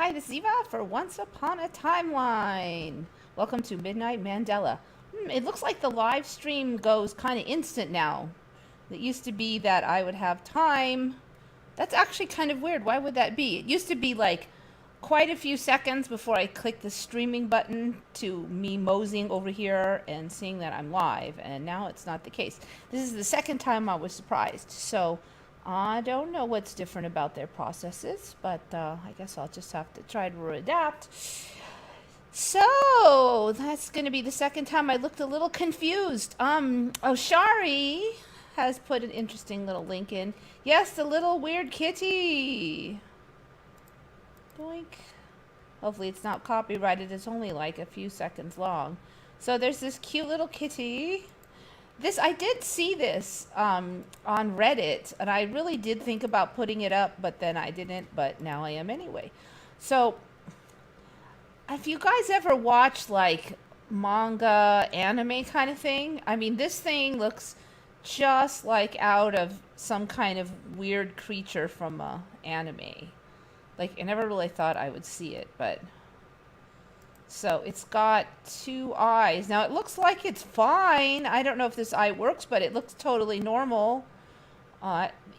Hi, this is Eva for Once Upon a Timeline. Welcome to Midnight Mandela. It looks like the live stream goes kind of instant now. It used to be that I would have time. That's actually kind of weird. Why would that be? It used to be like quite a few seconds before I click the streaming button to me moseying over here and seeing that I'm live, and now it's not the case. This is the second time I was surprised, so I don't know what's different about their processes, but I guess I'll just have to try to adapt. So that's going to be the second time. I looked a little confused. Shari has put an interesting little link in. Yes, the little weird kitty. Boink. Hopefully it's not copyrighted. It's only like a few seconds long. So there's this cute little kitty. I did see this on Reddit, and I really did think about putting it up, but then I didn't, but now I am anyway. So, if you guys ever watch, like, manga, anime kind of thing, I mean, this thing looks just like out of some kind of weird creature from a anime. Like, I never really thought I would see it, but... So it's got two eyes. Now it looks like it's fine. I don't know if this eye works, but it looks totally normal.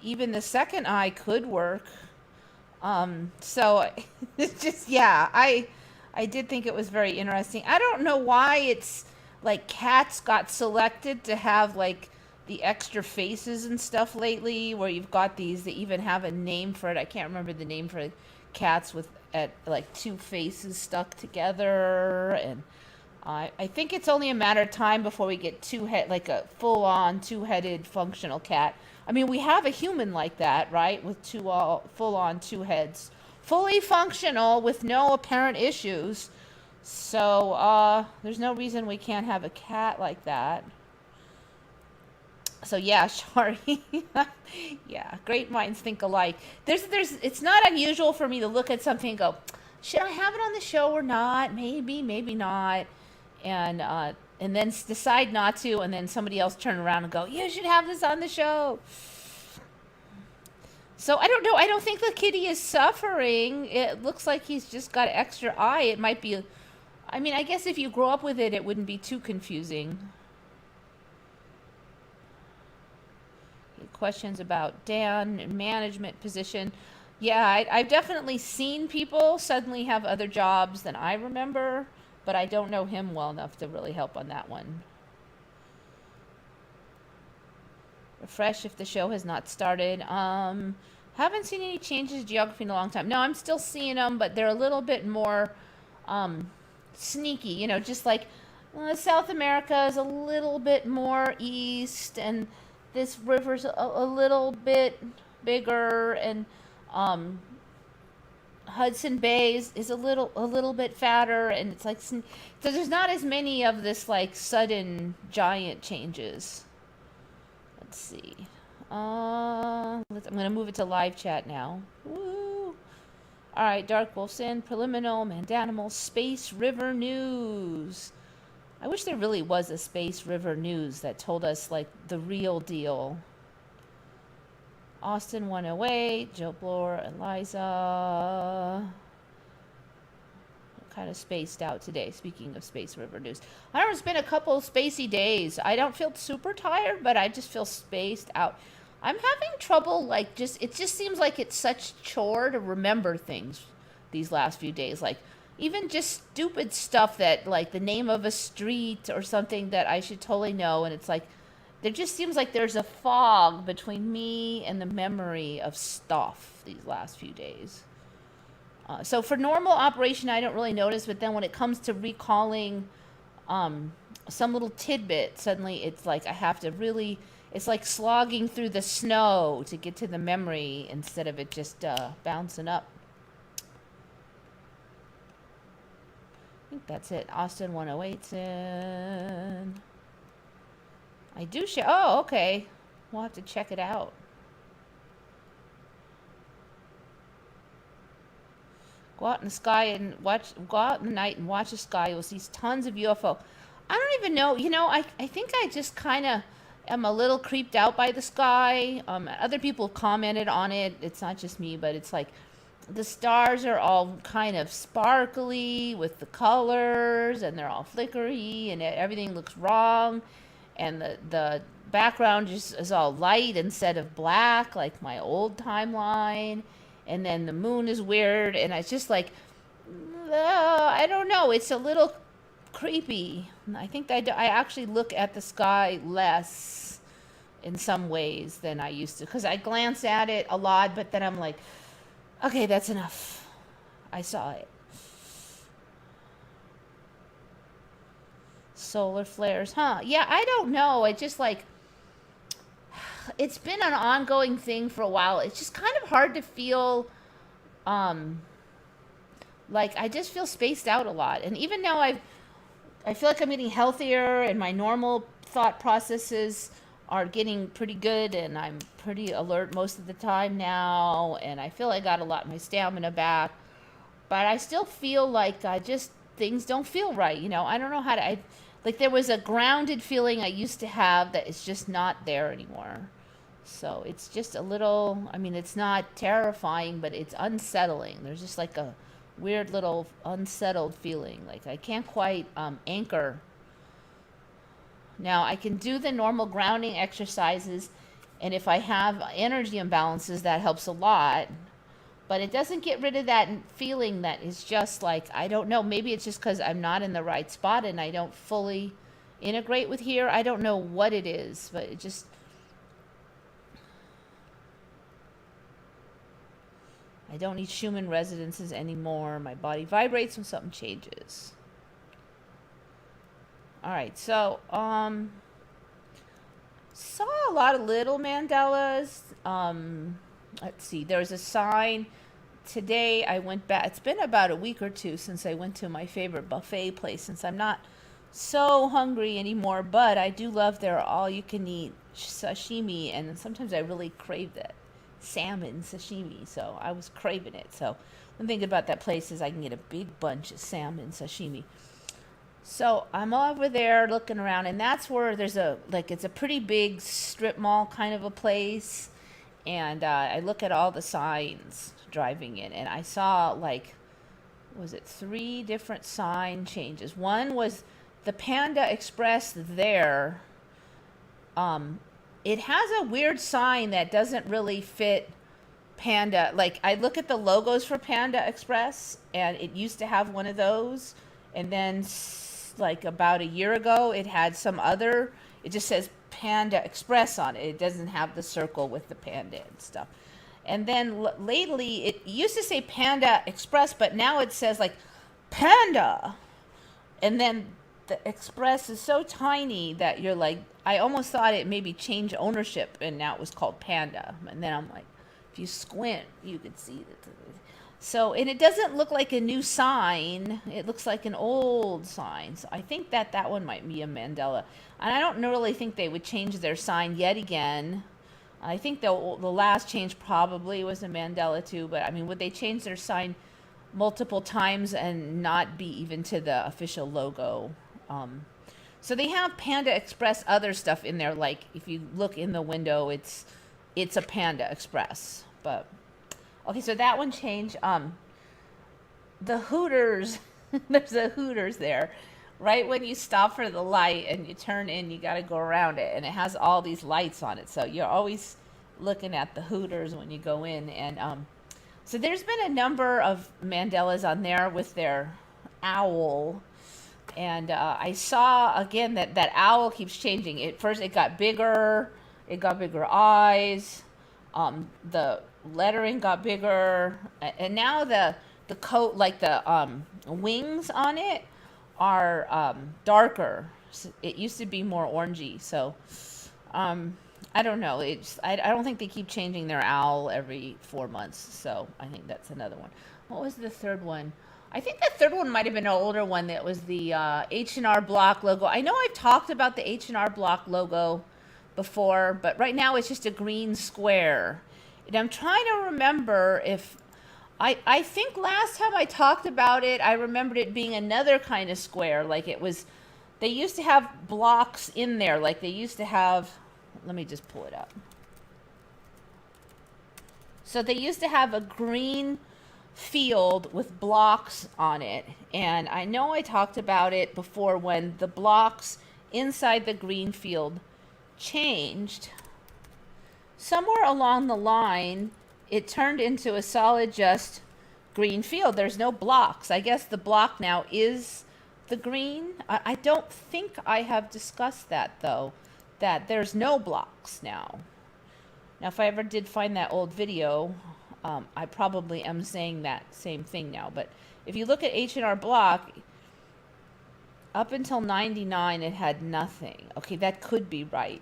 Even the second eye could work. So it's just, yeah, I did think it was very interesting. I don't know why it's like cats got selected to have like the extra faces and stuff lately, where you've got these that even have a name for it. I can't remember the name for it. Cats with like two faces stuck together, and I think it's only a matter of time before we get like a full-on two-headed functional cat. I mean, we have a human like that, right? With full-on two heads, fully functional with no apparent issues. So there's no reason we can't have a cat like that. So yeah, Shari, yeah, great minds think alike. It's not unusual for me to look at something and go, should I have it on the show or not? Maybe, maybe not, and then decide not to, and then somebody else turn around and go, you should have this on the show. So I don't know. I don't think the kitty is suffering. It looks like he's just got an extra eye. It might be, I mean, I guess if you grow up with it, it wouldn't be too confusing. Questions about Dan, management position. Yeah, I've definitely seen people suddenly have other jobs than I remember, but I don't know him well enough to really help on that one. Refresh if the show has not started. Haven't seen any changes in geography in a long time. No, I'm still seeing them, but they're a little bit more sneaky, you know, just like South America is a little bit more east, and this river's a little bit bigger, and Hudson Bay is a little bit fatter, and it's like, so there's not as many of this like sudden giant changes. Let's see. I'm gonna move it to live chat now. Woo! All right, Dark Wolfson, Preliminal, Mandanimal, Space River News. I wish there really was a Space River News that told us, like, the real deal. Austin 108, Joe Bloor, Eliza. Kind of spaced out today, speaking of Space River News. I don't know, it's been a couple spacey days. I don't feel super tired, but I just feel spaced out. I'm having trouble, like, it just seems like it's such chore to remember things these last few days. Like, even just stupid stuff that, like, the name of a street or something that I should totally know, and it's like, there just seems like there's a fog between me and the memory of stuff these last few days. So for normal operation, I don't really notice, but then when it comes to recalling some little tidbit, suddenly it's like I have to really, it's like slogging through the snow to get to the memory instead of it just bouncing up. I think that's it. Austin 108's in. I do share. Oh, okay. We'll have to check it out. Go out in the sky and go out in the night and watch the sky. You'll see tons of UFO. I don't even know. You know, I think I just kind of am a little creeped out by the sky. Other people have commented on it. It's not just me, but it's like the stars are all kind of sparkly with the colors, and they're all flickery, and everything looks wrong, and the background just is all light instead of black like my old timeline, and then the moon is weird, and it's just like, I don't know, it's a little creepy. I think I actually look at the sky less in some ways than I used to, because I glance at it a lot, but then I'm like, okay, that's enough. I saw it. Solar flares, huh? Yeah, I don't know. It just like, it's been an ongoing thing for a while. It's just kind of hard to feel, like I just feel spaced out a lot. And even now I feel like I'm getting healthier, and my normal thought processes are getting pretty good, and I'm pretty alert most of the time now, and I feel I got a lot of my stamina back, but I still feel like things don't feel right, I don't know how to, like there was a grounded feeling I used to have that is just not there anymore. So it's just a little, I mean, it's not terrifying, but it's unsettling. There's just like a weird little unsettled feeling, like I can't quite anchor. Now, I can do the normal grounding exercises, and if I have energy imbalances, that helps a lot. But it doesn't get rid of that feeling that is just like, I don't know, maybe it's just because I'm not in the right spot and I don't fully integrate with here. I don't know what it is, but it just... I don't need Schumann resonances anymore. My body vibrates when something changes. All right, so saw a lot of little Mandelas. Let's see, there's a sign today. I went back. It's been about a week or two since I went to my favorite buffet place, since I'm not so hungry anymore, but I do love their all-you-can-eat sashimi, and sometimes I really crave that salmon sashimi, so I was craving it. So one thing about that place is I can get a big bunch of salmon sashimi. So I'm over there looking around, and that's where there's it's a pretty big strip mall kind of a place. And I look at all the signs driving in, and I saw was it 3 different sign changes? One was the Panda Express there. It has a weird sign that doesn't really fit Panda. Like, I look at the logos for Panda Express, and it used to have one of those, and then like about a year ago it had some other, it just says Panda Express on it. It doesn't have the circle with the panda and stuff. And then lately it used to say Panda Express, but now it says like Panda, and then the Express is so tiny that you're like, I almost thought it maybe changed ownership and now it was called Panda. And then I'm like, if you squint you could see that. So, and it doesn't look like a new sign. It looks like an old sign. So I think that one might be a Mandela. And I don't really think they would change their sign yet again. I think the last change probably was a Mandela too. But I mean, would they change their sign multiple times and not be even to the official logo? So they have Panda Express other stuff in there. Like if you look in the window, it's a Panda Express. But... okay, so that one changed. The Hooters, there's a Hooters there. Right when you stop for the light and you turn in, you got to go around it. And it has all these lights on it. So you're always looking at the Hooters when you go in. And so there's been a number of Mandelas on there with their owl. And I saw, again, that owl keeps changing. First, it got bigger. It got bigger eyes. The lettering got bigger, and now the coat, like the wings on it, are darker. It used to be more orangey. So I don't know. I don't think they keep changing their owl every 4 months. So I think that's another one. What was the third one? I think the third one might have been an older one. That was the H&R Block logo. I know I've talked about the H&R Block logo before, but right now it's just a green square. And I'm trying to remember if... I think last time I talked about it, I remembered it being another kind of square. Like it was... They used to have blocks in there. Like they used to have... Let me just pull it up. So they used to have a green field with blocks on it. And I know I talked about it before when the blocks inside the green field changed. Somewhere along the line, it turned into a solid just green field. There's no blocks. I guess the block now is the green. I don't think I have discussed that, though, that there's no blocks now. Now, if I ever did find that old video, I probably am saying that same thing now. But if you look at H&R Block, up until 99, it had nothing. Okay, that could be right.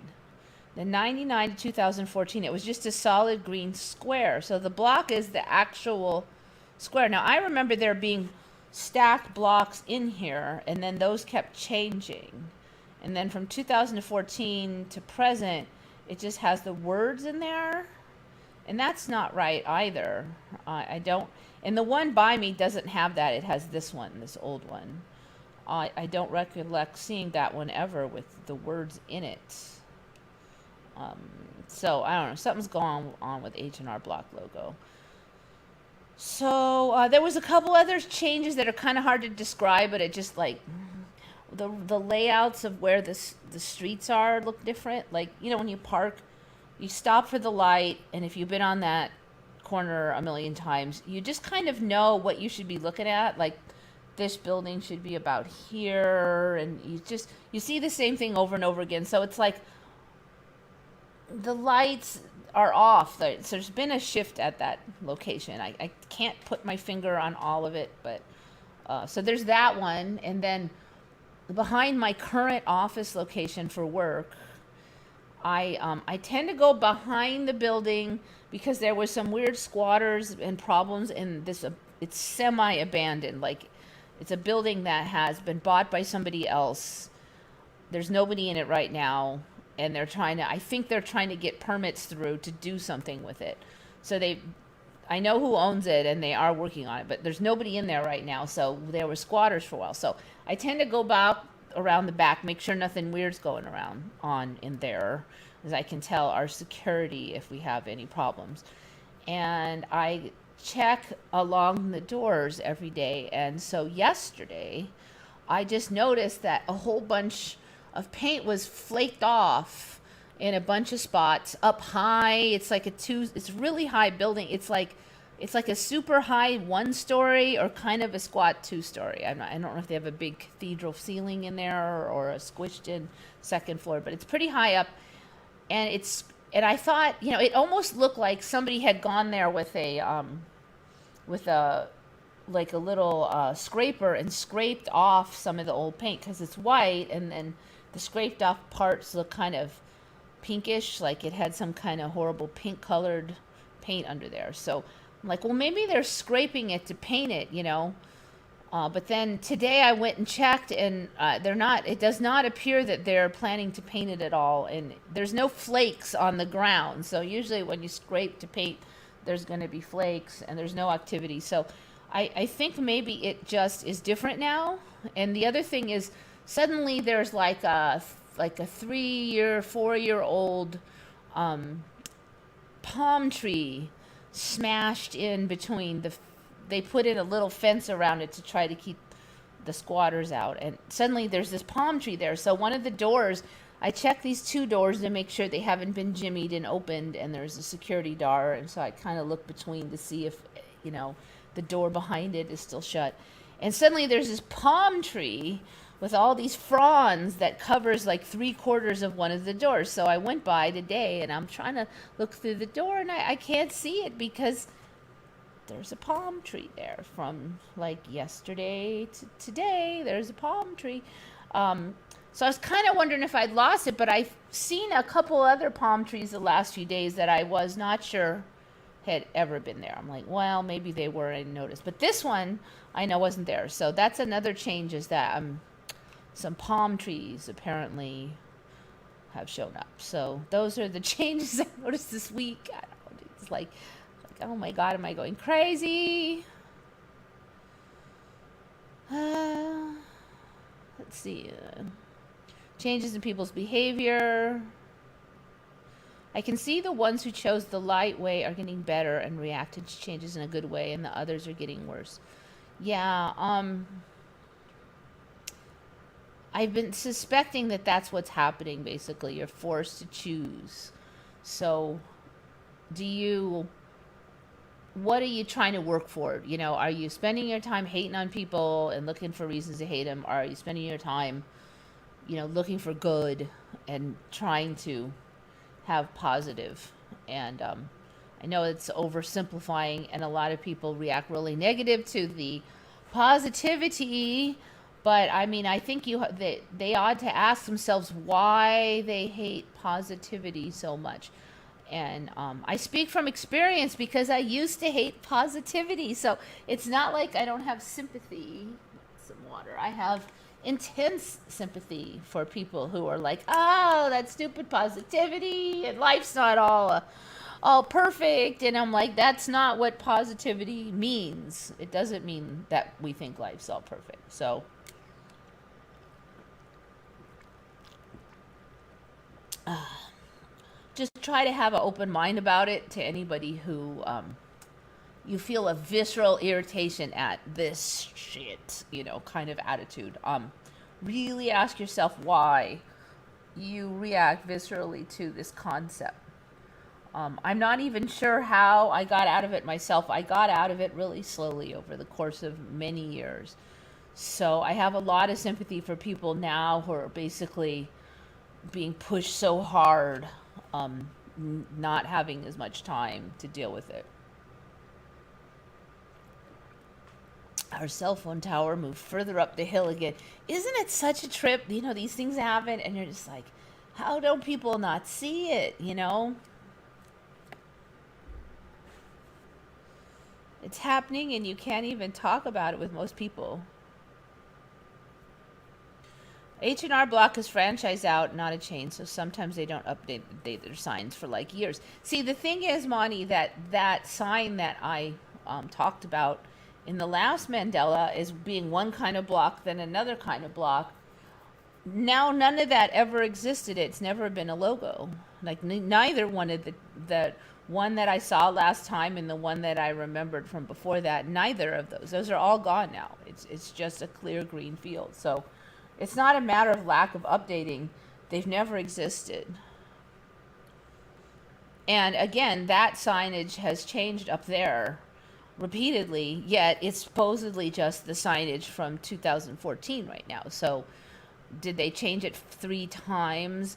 Then 99 to 2014, it was just a solid green square. So the block is the actual square. Now, I remember there being stacked blocks in here, and then those kept changing. And then from 2014 to present, it just has the words in there. And that's not right either. I don't, and the one by me doesn't have that. It has this one, this old one. I don't recollect seeing that one ever with the words in it. So I don't know, something's going on with H&R Block logo. So there was a couple other changes that are kind of hard to describe, but it just like the layouts of where the streets are look different. Like, you know, when you park, you stop for the light, and if you've been on that corner a million times, you just kind of know what you should be looking at. Like, this building should be about here, and you see the same thing over and over again. So it's like the lights are off. So there's been a shift at that location. I can't put my finger on all of it, but so there's that one. And then behind my current office location for work, I tend to go behind the building because there was some weird squatters and problems in this. It's semi-abandoned. Like, it's a building that has been bought by somebody else. There's nobody in it right now, and I think they're trying to get permits through to do something with it. So I know who owns it, and they are working on it, but there's nobody in there right now. So there were squatters for a while. So I tend to go back around the back, make sure nothing weird's going on in there, as I can tell our security if we have any problems. And I check along the doors every day. And so yesterday, I just noticed that a whole bunch of paint was flaked off in a bunch of spots up high. It's like it's really high building. It's like a super high 1-story or kind of a squat 2-story. I don't know if they have a big cathedral ceiling in there or a squished in second floor, but it's pretty high up. And I thought, you know, it almost looked like somebody had gone there with a little scraper and scraped off some of the old paint, because it's white, and then the scraped off parts look kind of pinkish, like it had some kind of horrible pink colored paint under there. So I'm like, well, maybe they're scraping it to paint it, you know. But then today I went and checked, and they're not. It does not appear that they're planning to paint it at all, and there's no flakes on the ground. So usually when you scrape to paint, there's going to be flakes, and there's no activity. So I think maybe it just is different now. And the other thing is, suddenly there's like a 3-year, 4-year-old palm tree smashed in between they put in a little fence around it to try to keep the squatters out, and suddenly there's this palm tree there. So one of the doors, I checked these 2 doors to make sure they haven't been jimmied and opened, and there's a security door, and so I kind of look between to see if, you know, the door behind it is still shut. And suddenly there's this palm tree with all these fronds that covers like 3/4 of one of the doors. So I went by today, and I'm trying to look through the door, and I can't see it because there's a palm tree there. From like yesterday to today, there's a palm tree. So I was kind of wondering if I'd lost it, but I've seen a couple other palm trees the last few days that I was not sure had ever been there. I'm like, well, maybe they were, I didn't notice. But this one I know wasn't there. So that's another change, is that some palm trees apparently have shown up. So those are the changes I noticed this week. I don't know, it's like, oh my God, am I going crazy? Let's see. Changes in people's behavior. I can see the ones who chose the light way are getting better and reacted to changes in a good way, and the others are getting worse. Yeah, I've been suspecting that that's what's happening, basically. You're forced to choose. So, do you, what are you trying to work for? You know, are you spending your time hating on people and looking for reasons to hate them? Or are you spending your time, you know, looking for good and trying to have positive? And I know it's oversimplifying, and a lot of people react really negative to the positivity. But I mean, I think they ought to ask themselves why they hate positivity so much. And I speak from experience because I used to hate positivity. So it's not like I don't have sympathy. Some water. I have intense sympathy for people who are like, oh, that stupid positivity, and life's not all perfect. And I'm like, that's not what positivity means. It doesn't mean that we think life's all perfect. So just try to have an open mind about it to anybody who you feel a visceral irritation at this shit, you know, kind of attitude. Really ask yourself why you react viscerally to this concept. I'm not even sure how I got out of it myself. I got out of it really slowly over the course of many years. So I have a lot of sympathy for people now who are basically being pushed so hard, not having as much time to deal with it. Our cell phone tower moved further up the hill again. Isn't it such a trip? You know, these things happen and you're just like, how don't people not see it, you know? It's happening and you can't even talk about it with most people. H&R Block is franchise out, not a chain, so sometimes they don't update their signs for like years. See, the thing is, Monty, that sign that I talked about in the last Mandela is being one kind of block, then another kind of block. Now, none of that ever existed. It's never been a logo. Like, neither one of the one that I saw last time and the one that I remembered from before that, neither of those. Those are all gone now. It's just a clear green field. So it's not a matter of lack of updating. They've never existed. And again, that signage has changed up there repeatedly, yet it's supposedly just the signage from 2014 right now. So did they change it 3 times?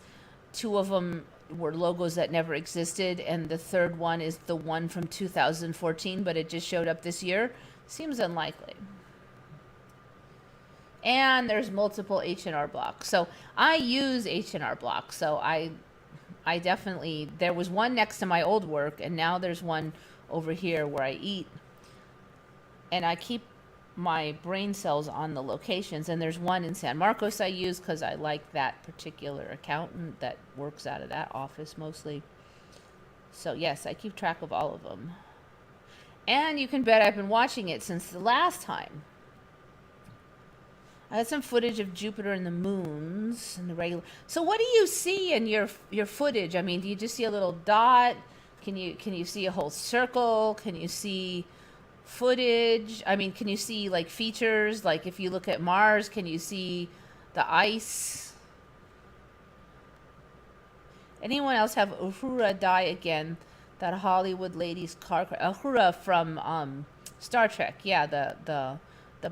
2 of them were logos that never existed, and the third one is the one from 2014, but it just showed up this year. Seems unlikely. And there's multiple H&R Blocks. So I use H&R Blocks. So I definitely, there was one next to my old work, and now there's one over here where I eat. And I keep my brain cells on the locations. And there's one in San Marcos I use because I like that particular accountant that works out of that office mostly. So yes, I keep track of all of them. And you can bet I've been watching it since the last time. I had some footage of Jupiter and the moons and the regular. So what do you see in your footage? I mean, do you just see a little dot? Can you see a whole circle? Can you see footage? I mean, can you see like features? Like if you look at Mars, can you see the ice? Anyone else have Uhura die again? That Hollywood lady's car. Uhura from Star Trek. Yeah, the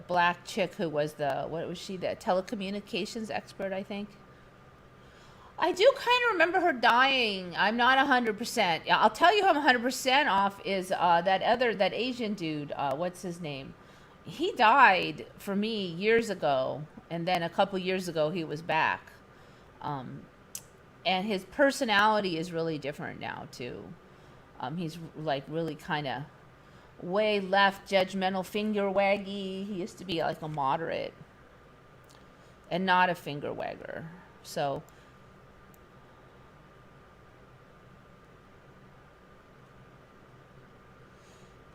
black chick who was what was she? The telecommunications expert, I think. I do kind of remember her dying. I'm not 100%. I'll tell you who I'm 100% off is that Asian dude. What's his name? He died for me years ago, and then a couple years ago he was back. And his personality is really different now too. He's like really kind of way left, judgmental, finger waggy. He used to be like a moderate and not a finger wagger. So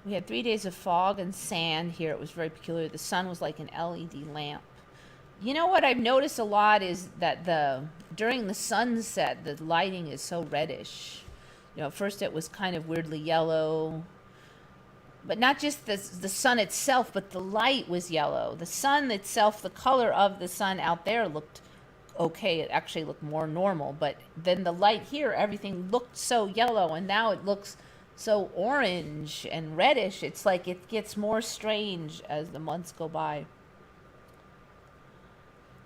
we had 3 days of fog and sand here. It was very peculiar. The sun was like an LED lamp. You know what I've noticed a lot is that during the sunset, the lighting is so reddish. At first it was kind of weirdly yellow, but not just the sun itself, but the light was yellow. The sun itself, the color of the sun out there looked okay. It actually looked more normal, but then the light here, everything looked so yellow, and now it looks so orange and reddish. It's like it gets more strange as the months go by.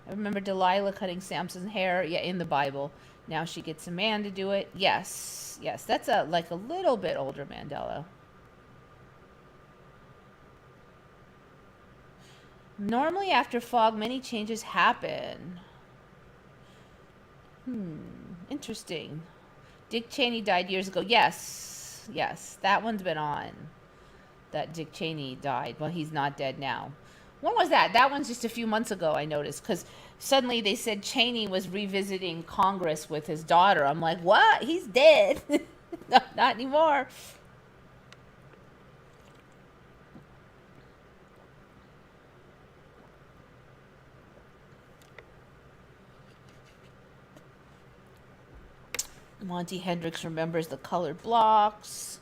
I remember Delilah cutting Samson's hair, in the Bible. Now she gets a man to do it. Yes, that's like a little bit older Mandela. Normally after fog, many changes happen. Interesting. Dick Cheney died years ago. Yes, that one's been on. That Dick Cheney died. Well, he's not dead now. When was that? That one's just a few months ago, I noticed, because suddenly they said Cheney was revisiting Congress with his daughter. I'm like, what? He's dead. No, not anymore. Monty Hendricks remembers the colored blocks.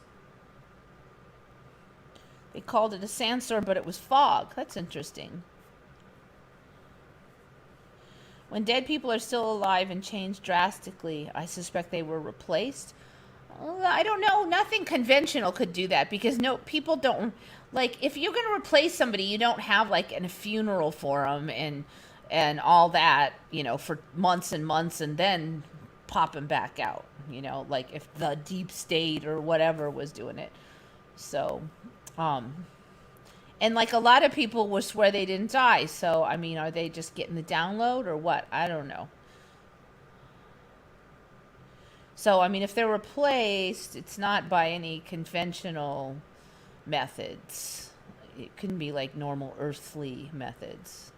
They called it a sandstorm, but it was fog. That's interesting. When dead people are still alive and change drastically, I suspect they were replaced. I don't know. Nothing conventional could do that, because people don't, like, if you're going to replace somebody, you don't have like a funeral for them and all that, for months and months, and then pop them back out, like if the deep state or whatever was doing it. So, and like a lot of people will swear they didn't die. So, I mean, are they just getting the download or what? I don't know. So, I mean, if they're replaced, it's not by any conventional methods. It can be like normal earthly methods.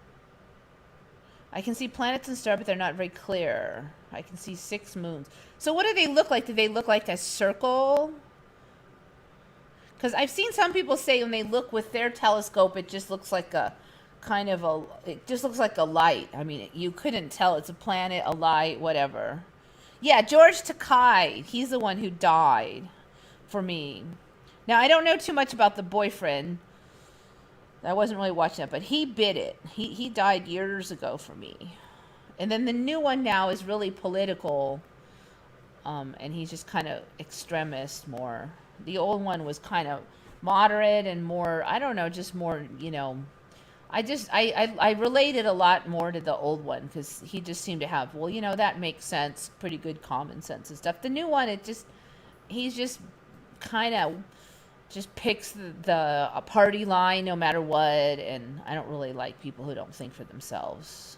I can see planets and stars, but they're not very clear. I can see 6 moons. So what do they look like? Do they look like a circle? Because I've seen some people say when they look with their telescope, it just looks like it just looks like a light. I mean, you couldn't tell it's a planet, a light, whatever. Yeah, George Takei, he's the one who died for me. Now, I don't know too much about the boyfriend. I wasn't really watching that, but he bit it. He died years ago for me. And then the new one now is really political, and he's just kind of extremist more. The old one was kind of moderate and more, I don't know, just more, I related a lot more to the old one, because he just seemed to have, that makes sense, pretty good common sense and stuff. The new one, he's just kind of just picks the party line no matter what, and I don't really like people who don't think for themselves.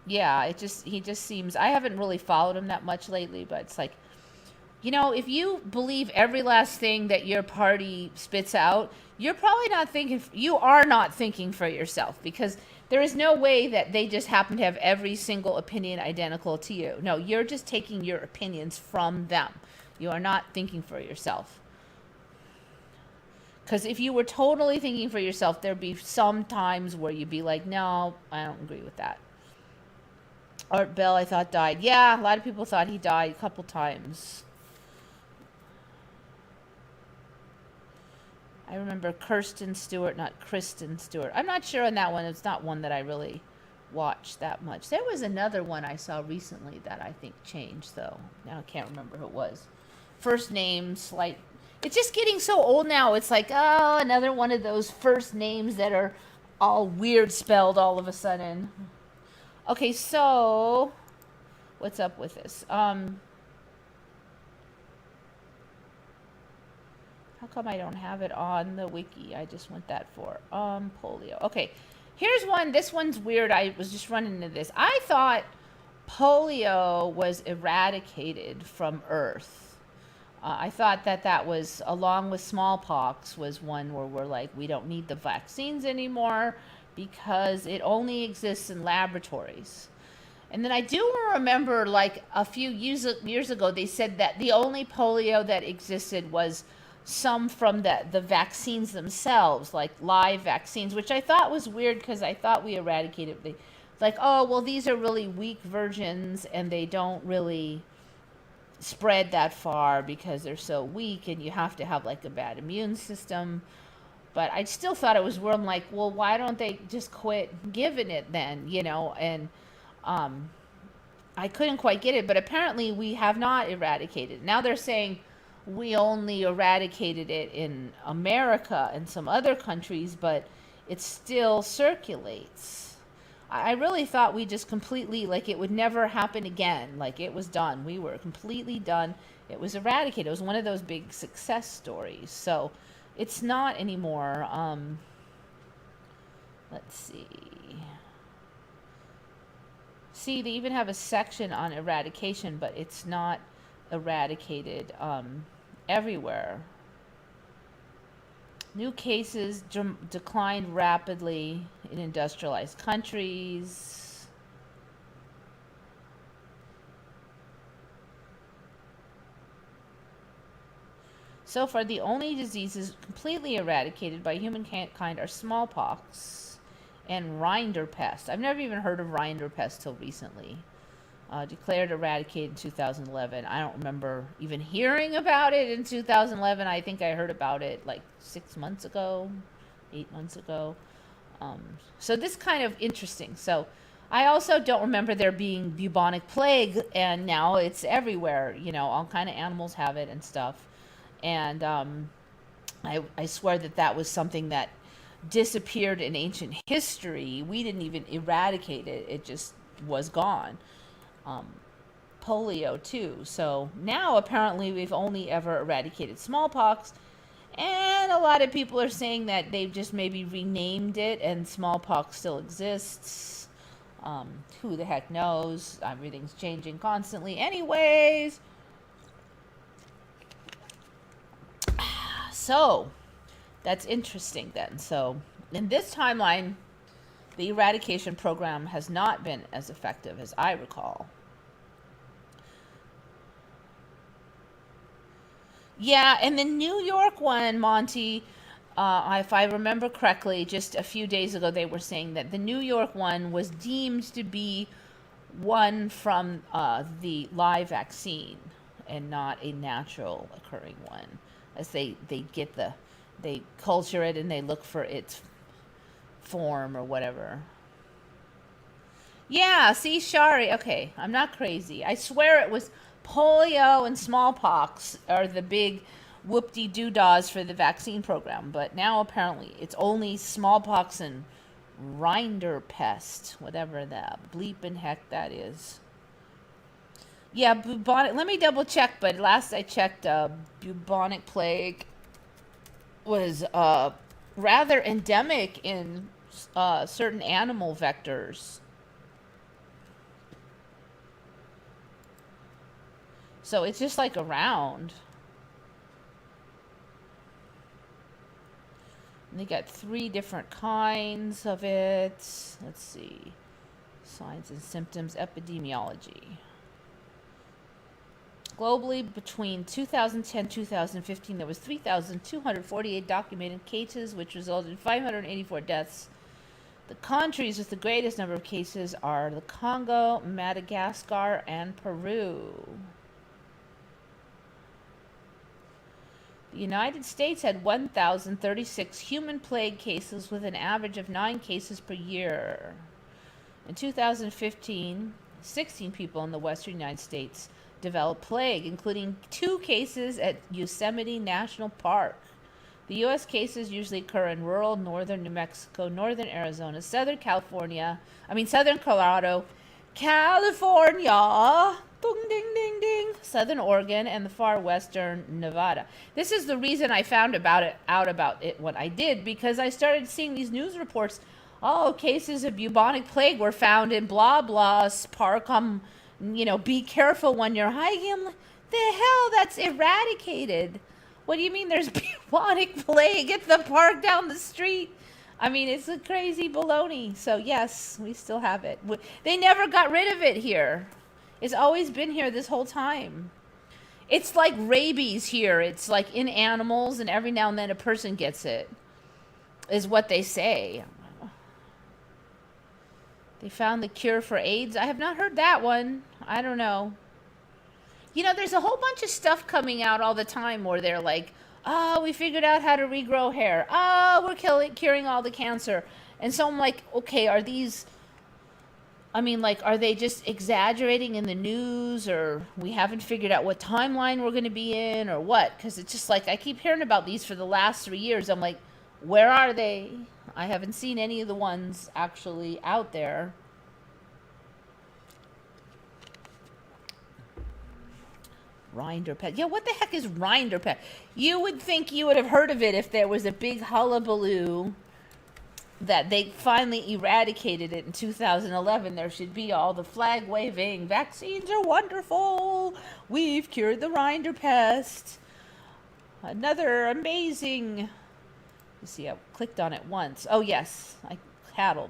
Yeah, he just seems, I haven't really followed him that much lately, but it's like, if you believe every last thing that your party spits out, you are not thinking for yourself, because there is no way that they just happen to have every single opinion identical to you. No, you're just taking your opinions from them. You are not thinking for yourself. Because if you were totally thinking for yourself, there'd be some times where you'd be like, no, I don't agree with that. Art Bell, I thought, died. Yeah, a lot of people thought he died a couple times. I remember Kirsten Stewart, not Kristen Stewart. I'm not sure on that one. It's not one that I really watched that much. There was another one I saw recently that I think changed, though. Now I can't remember who it was. First names, like, it's just getting so old now. It's like, oh, another one of those first names that are all weird spelled all of a sudden. Okay, so what's up with this? How come I don't have it on the wiki? I just went that for polio. Okay, here's one. This one's weird. I was just running into this. I thought polio was eradicated from Earth. I thought that was, along with smallpox, was one where we're like, we don't need the vaccines anymore because it only exists in laboratories. And then I do remember, like, a few years ago, they said that the only polio that existed was some from the vaccines themselves, like live vaccines, which I thought was weird because I thought we eradicated. Like, oh, well, these are really weak versions and they don't really spread that far because they're so weak, and you have to have like a bad immune system. But I still thought it was weird. I'm like, well, why don't they just quit giving it then, And um, I couldn't quite get it, but apparently we have not eradicated. Now they're saying we only eradicated it in America and some other countries, but it still circulates. I really thought we just completely, like, it would never happen again. Like, it was done. We were completely done. It was eradicated. It was one of those big success stories. So it's not anymore. Let's see. See, they even have a section on eradication, but it's not eradicated everywhere. New cases declined rapidly in industrialized countries. So far, the only diseases completely eradicated by humankind are smallpox and rinderpest. I've never even heard of rinderpest till recently. Declared eradicated in 2011. I don't remember even hearing about it in 2011. I think I heard about it like 6 months ago, 8 months ago. So this kind of interesting. So I also don't remember there being bubonic plague, and now it's everywhere. All kind of animals have it and stuff. And I swear that was something that disappeared in ancient history. We didn't even eradicate it. It just was gone. Polio too. So now apparently we've only ever eradicated smallpox, and a lot of people are saying that they've just maybe renamed it and smallpox still exists. Who the heck knows? Everything's changing constantly anyways. So that's interesting then. So in this timeline, the eradication program has not been as effective as I recall. Yeah, and the New York one, Monty, if I remember correctly, just a few days ago they were saying that the New York one was deemed to be one from the live vaccine and not a natural occurring one, as they culture it and they look for its form or whatever. Yeah, see, Shari, okay, I'm not crazy. I swear it was polio and smallpox are the big whoop-de-doo-dahs for the vaccine program, but now apparently it's only smallpox and rinderpest, whatever the bleeping heck that is. Yeah, bubonic, let me double check, but last I checked, bubonic plague was rather endemic in certain animal vectors. So it's just like around. And they got 3 different kinds of it. Let's see. Signs and symptoms, epidemiology. Globally, between 2010 and 2015, there was 3,248 documented cases, which resulted in 584 deaths. The countries with the greatest number of cases are the Congo, Madagascar, and Peru. The United States had 1,036 human plague cases with an average of 9 cases per year. In 2015, 16 people in the western United States developed plague, including 2 cases at Yosemite National Park. The U.S. cases usually occur in rural northern New Mexico, northern Arizona, southern Colorado, California, ding, ding, ding, ding, southern Oregon, and the far western Nevada. This is the reason I found out about it what I did, because I started seeing these news reports. Oh, cases of bubonic plague were found in blah blah park. Be careful when you're hiking. I'm like, the hell, that's eradicated. What do you mean there's bubonic plague at the park down the street? I mean, it's a crazy baloney. So yes, we still have it. They never got rid of it here. It's always been here this whole time. It's like rabies here. It's like in animals, and every now and then a person gets it, is what they say. They found the cure for AIDS. I have not heard that one. I don't know. You know, there's a whole bunch of stuff coming out all the time where they're like, oh, we figured out how to regrow hair. Oh, we're curing all the cancer. And so I'm like, okay, are these, I mean, like, are they just exaggerating in the news, or we haven't figured out what timeline we're going to be in, or what? Because it's just like, I keep hearing about these for the last 3 years. I'm like, where are they? I haven't seen any of the ones actually out there. Rinderpest. Yeah, what the heck is Rinderpest? You would think you would have heard of it if there was a big hullabaloo that they finally eradicated it in 2011. There should be all the flag waving. Vaccines are wonderful. We've cured the Rinderpest. Another amazing. You see, I clicked on it once. Oh yes, cattle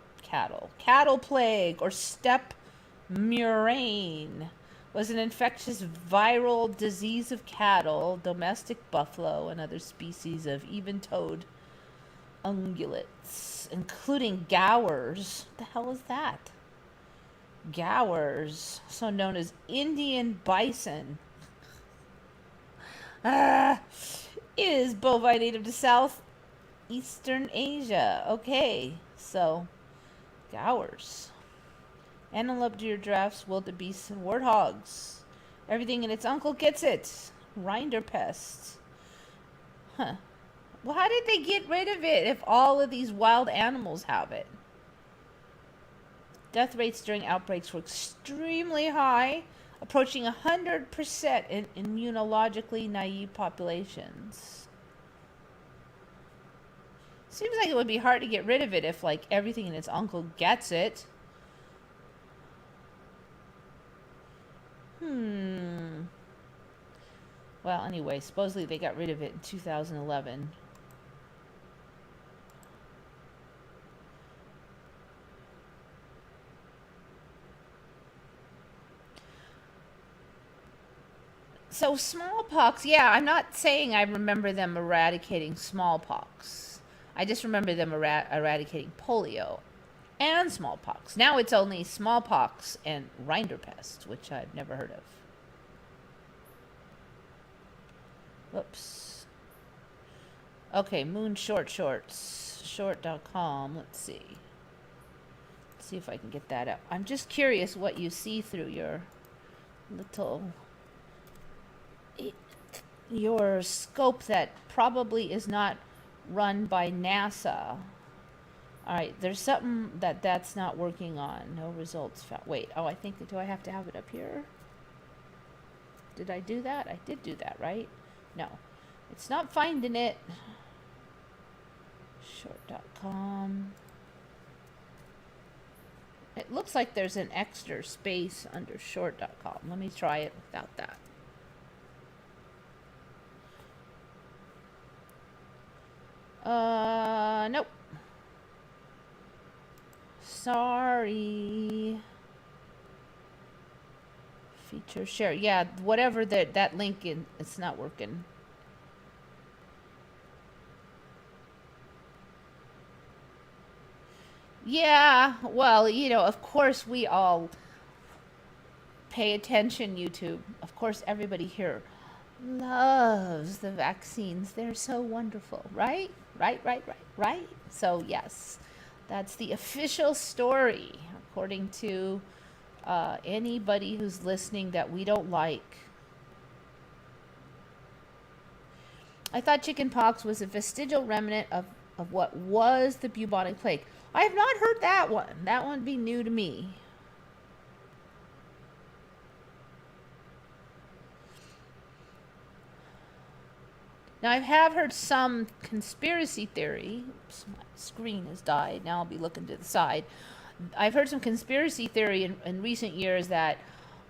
plague or steppe murrain was an infectious viral disease of cattle, domestic buffalo, and other species of even-toed ungulates, including gowers. What the hell is that? Gowers, so known as Indian bison, is bovine native to southeastern Asia. Okay, so gowers. Antelope, deer, giraffes, wildebeests, and warthogs. Everything and its uncle gets it. Rinderpest. Huh. Well, how did they get rid of it if all of these wild animals have it? Death rates during outbreaks were extremely high, approaching 100% in immunologically naive populations. Seems like it would be hard to get rid of it if, like, everything and its uncle gets it. Well, anyway, supposedly they got rid of it in 2011. So smallpox, yeah, I'm not saying I remember them eradicating smallpox. I just remember them eradicating polio and smallpox. Now it's only smallpox and rinderpest, which I've never heard of. Whoops. Okay, Moon Short Shorts. Short.com. Let's see. Let's see if I can get that up. I'm just curious what you see through your little... your scope that probably is not run by NASA. Alright, there's something that's not working on. No results found. Wait, oh, I think, do I have to have it up here? Did I do that? I did do that, right? No, it's not finding it. Short.com. It looks like there's an extra space under short.com. Let me try it without that. Nope. Sorry. Feature share. Yeah, whatever that link in, it's not working. Yeah, well, you know, of course we all pay attention, YouTube. Of course everybody here loves the vaccines. They're so wonderful, right? Right. So yes, that's the official story, according to anybody who's listening that we don't like. I thought chickenpox was a vestigial remnant of what was the bubonic plague. I have not heard that one. That one would be new to me. Now, I have heard some conspiracy theory. Oops, my screen has died. Now I'll be looking to the side. I've heard some conspiracy theory in recent years that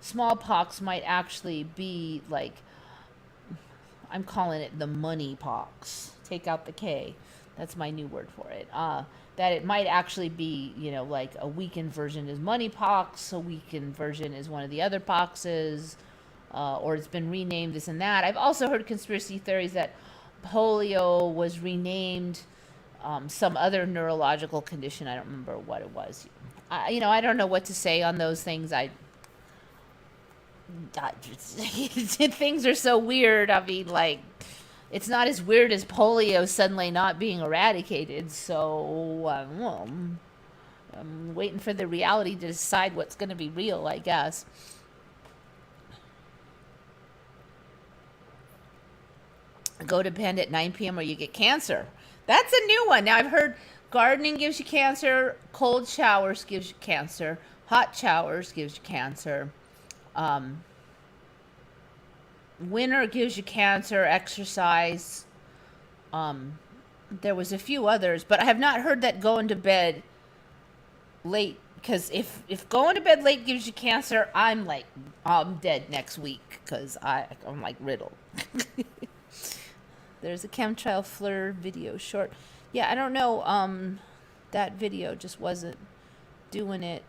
smallpox might actually be like, I'm calling it the money pox. Take out the K. That's my new word for it. That it might actually be, you know, like a weakened version is money pox, a weakened version is one of the other poxes, or it's been renamed this and that. I've also heard conspiracy theories that polio was renamed some other neurological condition. I don't remember what it was. You know, I don't know what to say on those things. things are so weird. I mean, like, it's not as weird as polio suddenly not being eradicated. So, well, I'm waiting for the reality to decide what's going to be real, I guess. Go to bed at 9 p.m. or you get cancer. That's a new one. Now, I've heard gardening gives you cancer, cold showers gives you cancer, hot showers gives you cancer. Winter gives you cancer, exercise. There was a few others, but I have not heard that going to bed late, because if going to bed late gives you cancer, I'm dead next week, because I'm like riddled. There's a chemtrail fleur video short. Yeah, I don't know. That video just wasn't doing it.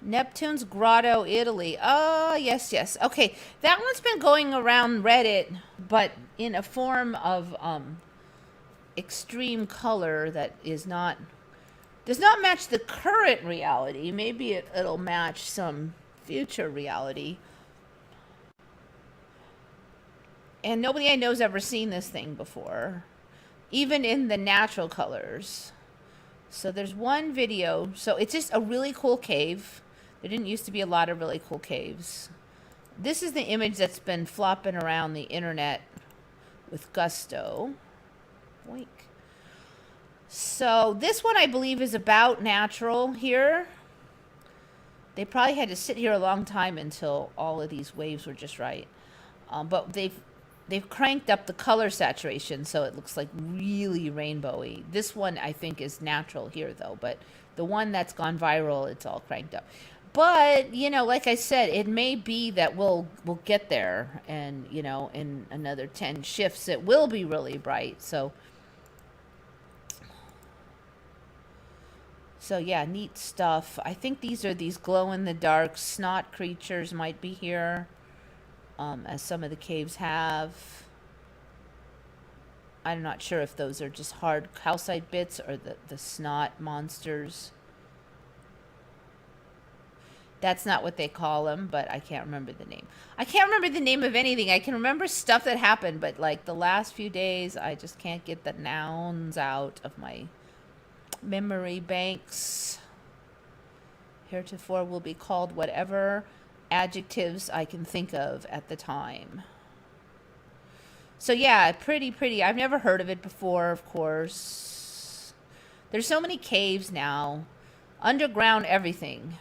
Neptune's Grotto, Italy. Oh, yes, yes. Okay, that one's been going around Reddit, but in a form of extreme color that does not match the current reality. Maybe it'll match some future reality. And nobody I know's ever seen this thing before, even in the natural colors. So there's one video. So it's just a really cool cave. There didn't used to be a lot of really cool caves. This is the image that's been flopping around the internet with gusto. Boink. So this one I believe is about natural here. They probably had to sit here a long time until all of these waves were just right. But they've cranked up the color saturation so it looks like really rainbowy. This one I think is natural here though, but the one that's gone viral, it's all cranked up. But, you know, like I said, it may be that we'll get there, and, you know, in another 10 shifts it will be really bright. So yeah, neat stuff. I think these are these glow-in-the-dark snot creatures might be here, as some of the caves have. I'm not sure if those are just hard calcite bits or the snot monsters. That's not what they call them, but I can't remember the name. I can't remember the name of anything. I can remember stuff that happened, but like the last few days, I just can't get the nouns out of my memory banks. Heretofore will be called whatever adjectives I can think of at the time. So yeah, pretty. I've never heard of it before, of course. There's so many caves now. Underground everything.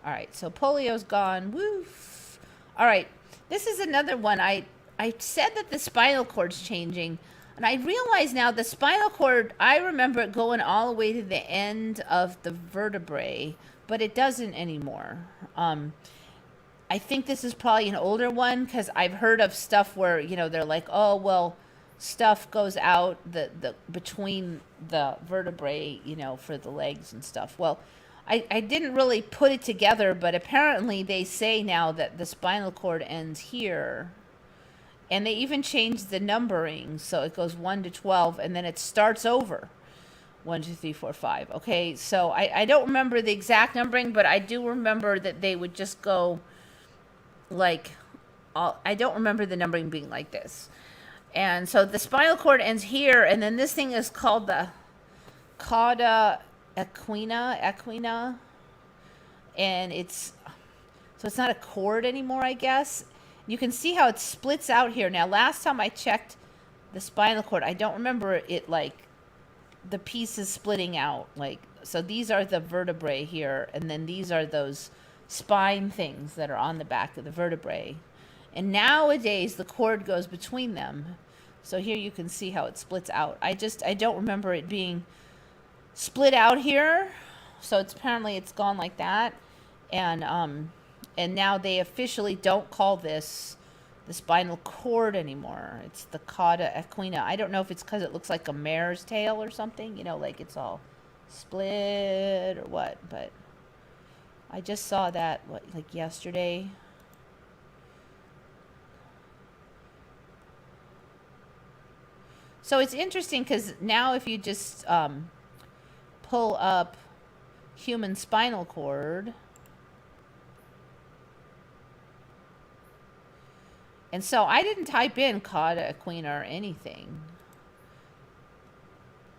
All right, so polio's gone. Woof. All right, this is another one. I said that the spinal cord's changing, and I realize now the spinal cord, I remember it going all the way to the end of the vertebrae, but it doesn't anymore. I think this is probably an older one, because I've heard of stuff where, you know, they're like, oh, well, stuff goes out the between the vertebrae, you know, for the legs and stuff. Well, I didn't really put it together, but apparently they say now that the spinal cord ends here. And they even changed the numbering, so it goes 1 to 12, and then it starts over. 1, 2, 3, 4, 5. Okay, so I don't remember the exact numbering, but I do remember that they would just go like, I don't remember the numbering being like this. And so the spinal cord ends here, and then this thing is called the cauda equina, and it's not a cord anymore, I guess. You can see how it splits out here. Now, last time I checked the spinal cord, I don't remember it like the pieces splitting out. Like, so these are the vertebrae here, and then these are those spine things that are on the back of the vertebrae. And nowadays, the cord goes between them. So here you can see how it splits out. I don't remember it being split out here. So apparently it's gone like that. And now they officially don't call this the spinal cord anymore. It's the cauda equina. I don't know if it's because it looks like a mare's tail or something, you know, like it's all split or what, but I just saw that, like yesterday. So it's interesting because now if you just pull up human spinal cord, And so I didn't type in cauda, equina, or anything.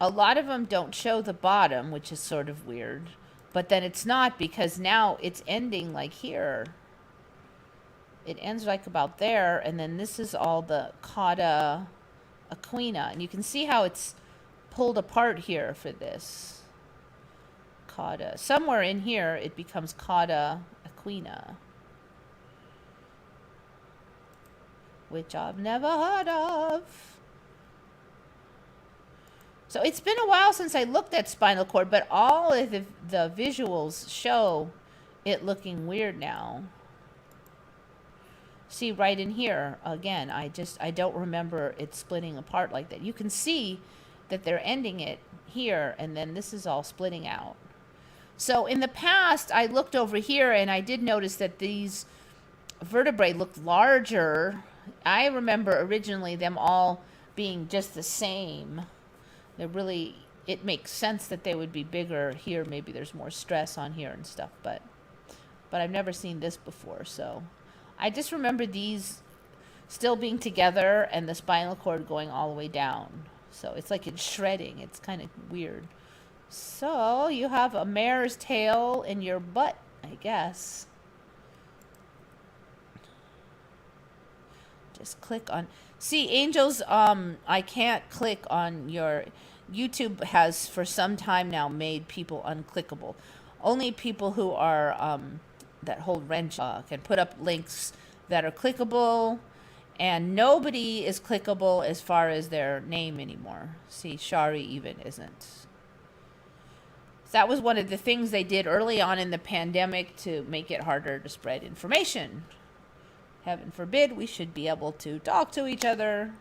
A lot of them don't show the bottom, which is sort of weird. But then it's not, because now it's ending like here. It ends like about there, and then this is all the cauda, equina. And you can see how it's pulled apart here for this. Cauda. Somewhere in here, it becomes cauda, equina. Which I've never heard of. So it's been a while since I looked at spinal cord, but all of the visuals show it looking weird now. See, right in here, again, I don't remember it splitting apart like that. You can see that they're ending it here, and then this is all splitting out. So in the past, I looked over here, and I did notice that these vertebrae looked larger. I remember originally them all being just the same. They're really, it makes sense that they would be bigger here. Maybe there's more stress on here and stuff, but I've never seen this before, so I just remember these still being together and the spinal cord going all the way down. So it's like it's shredding. It's kind of weird. So you have a mare's tail in your butt, I guess. Just click on, see, angels, I can't click on your, YouTube has for some time now made people unclickable. Only people who are, that hold wrench can put up links that are clickable, and nobody is clickable as far as their name anymore. See, Shari even isn't. So that was one of the things they did early on in the pandemic to make it harder to spread information. Heaven forbid we should be able to talk to each other.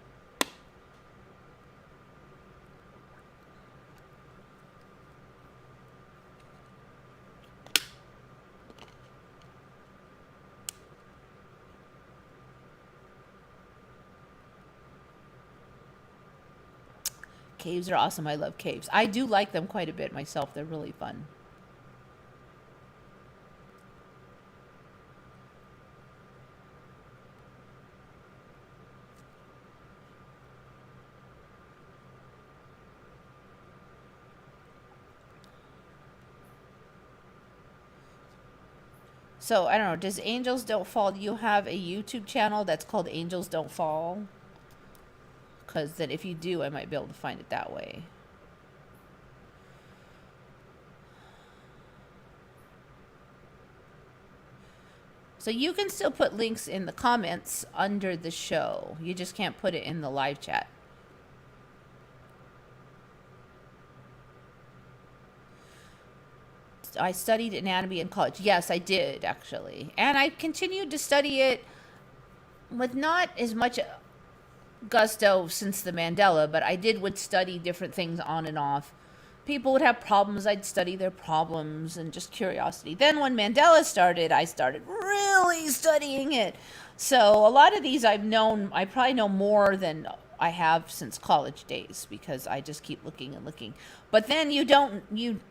Caves are awesome. I love caves. I do like them quite a bit myself. They're really fun. So, I don't know. Does Angels Don't Fall? Do you have a YouTube channel that's called Angels Don't Fall? Because then if you do, I might be able to find it that way. So you can still put links in the comments under the show. You just can't put it in the live chat. I studied anatomy in college. Yes, I did, actually. And I continued to study it with not as much gusto since the Mandela, but I would study different things on and off. People would have problems, I'd study their problems, and just curiosity. Then when Mandela started, I started really studying it. So a lot of these I've known, I probably know more than I have since college days, because I just keep looking and looking. But then you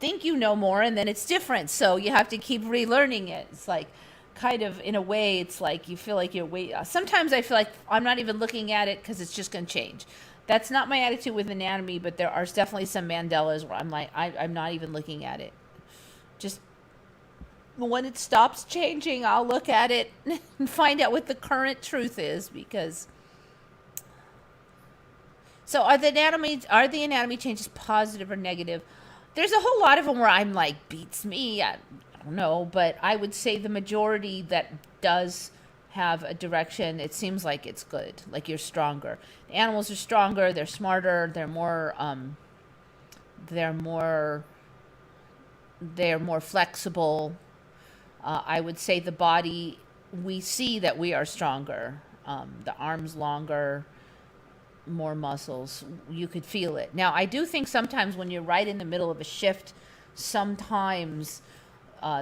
think you know more, and then it's different, so you have to keep relearning it. It's like, kind of, in a way, it's like you feel like you're sometimes I feel like I'm not even looking at it because it's just going to change. That's not my attitude with anatomy, but there are definitely some Mandelas where I'm like, I'm not even looking at it. Just when it stops changing, I'll look at it and find out what the current truth is, because... So are the anatomy changes positive or negative? There's a whole lot of them where I'm like, beats me. I don't know, but I would say the majority that does have a direction, it seems like it's good. Like you're stronger. The animals are stronger. They're smarter. They're more flexible. I would say the body, we see that we are stronger. The arms longer, more muscles. You could feel it. Now, I do think sometimes when you're right in the middle of a shift, sometimes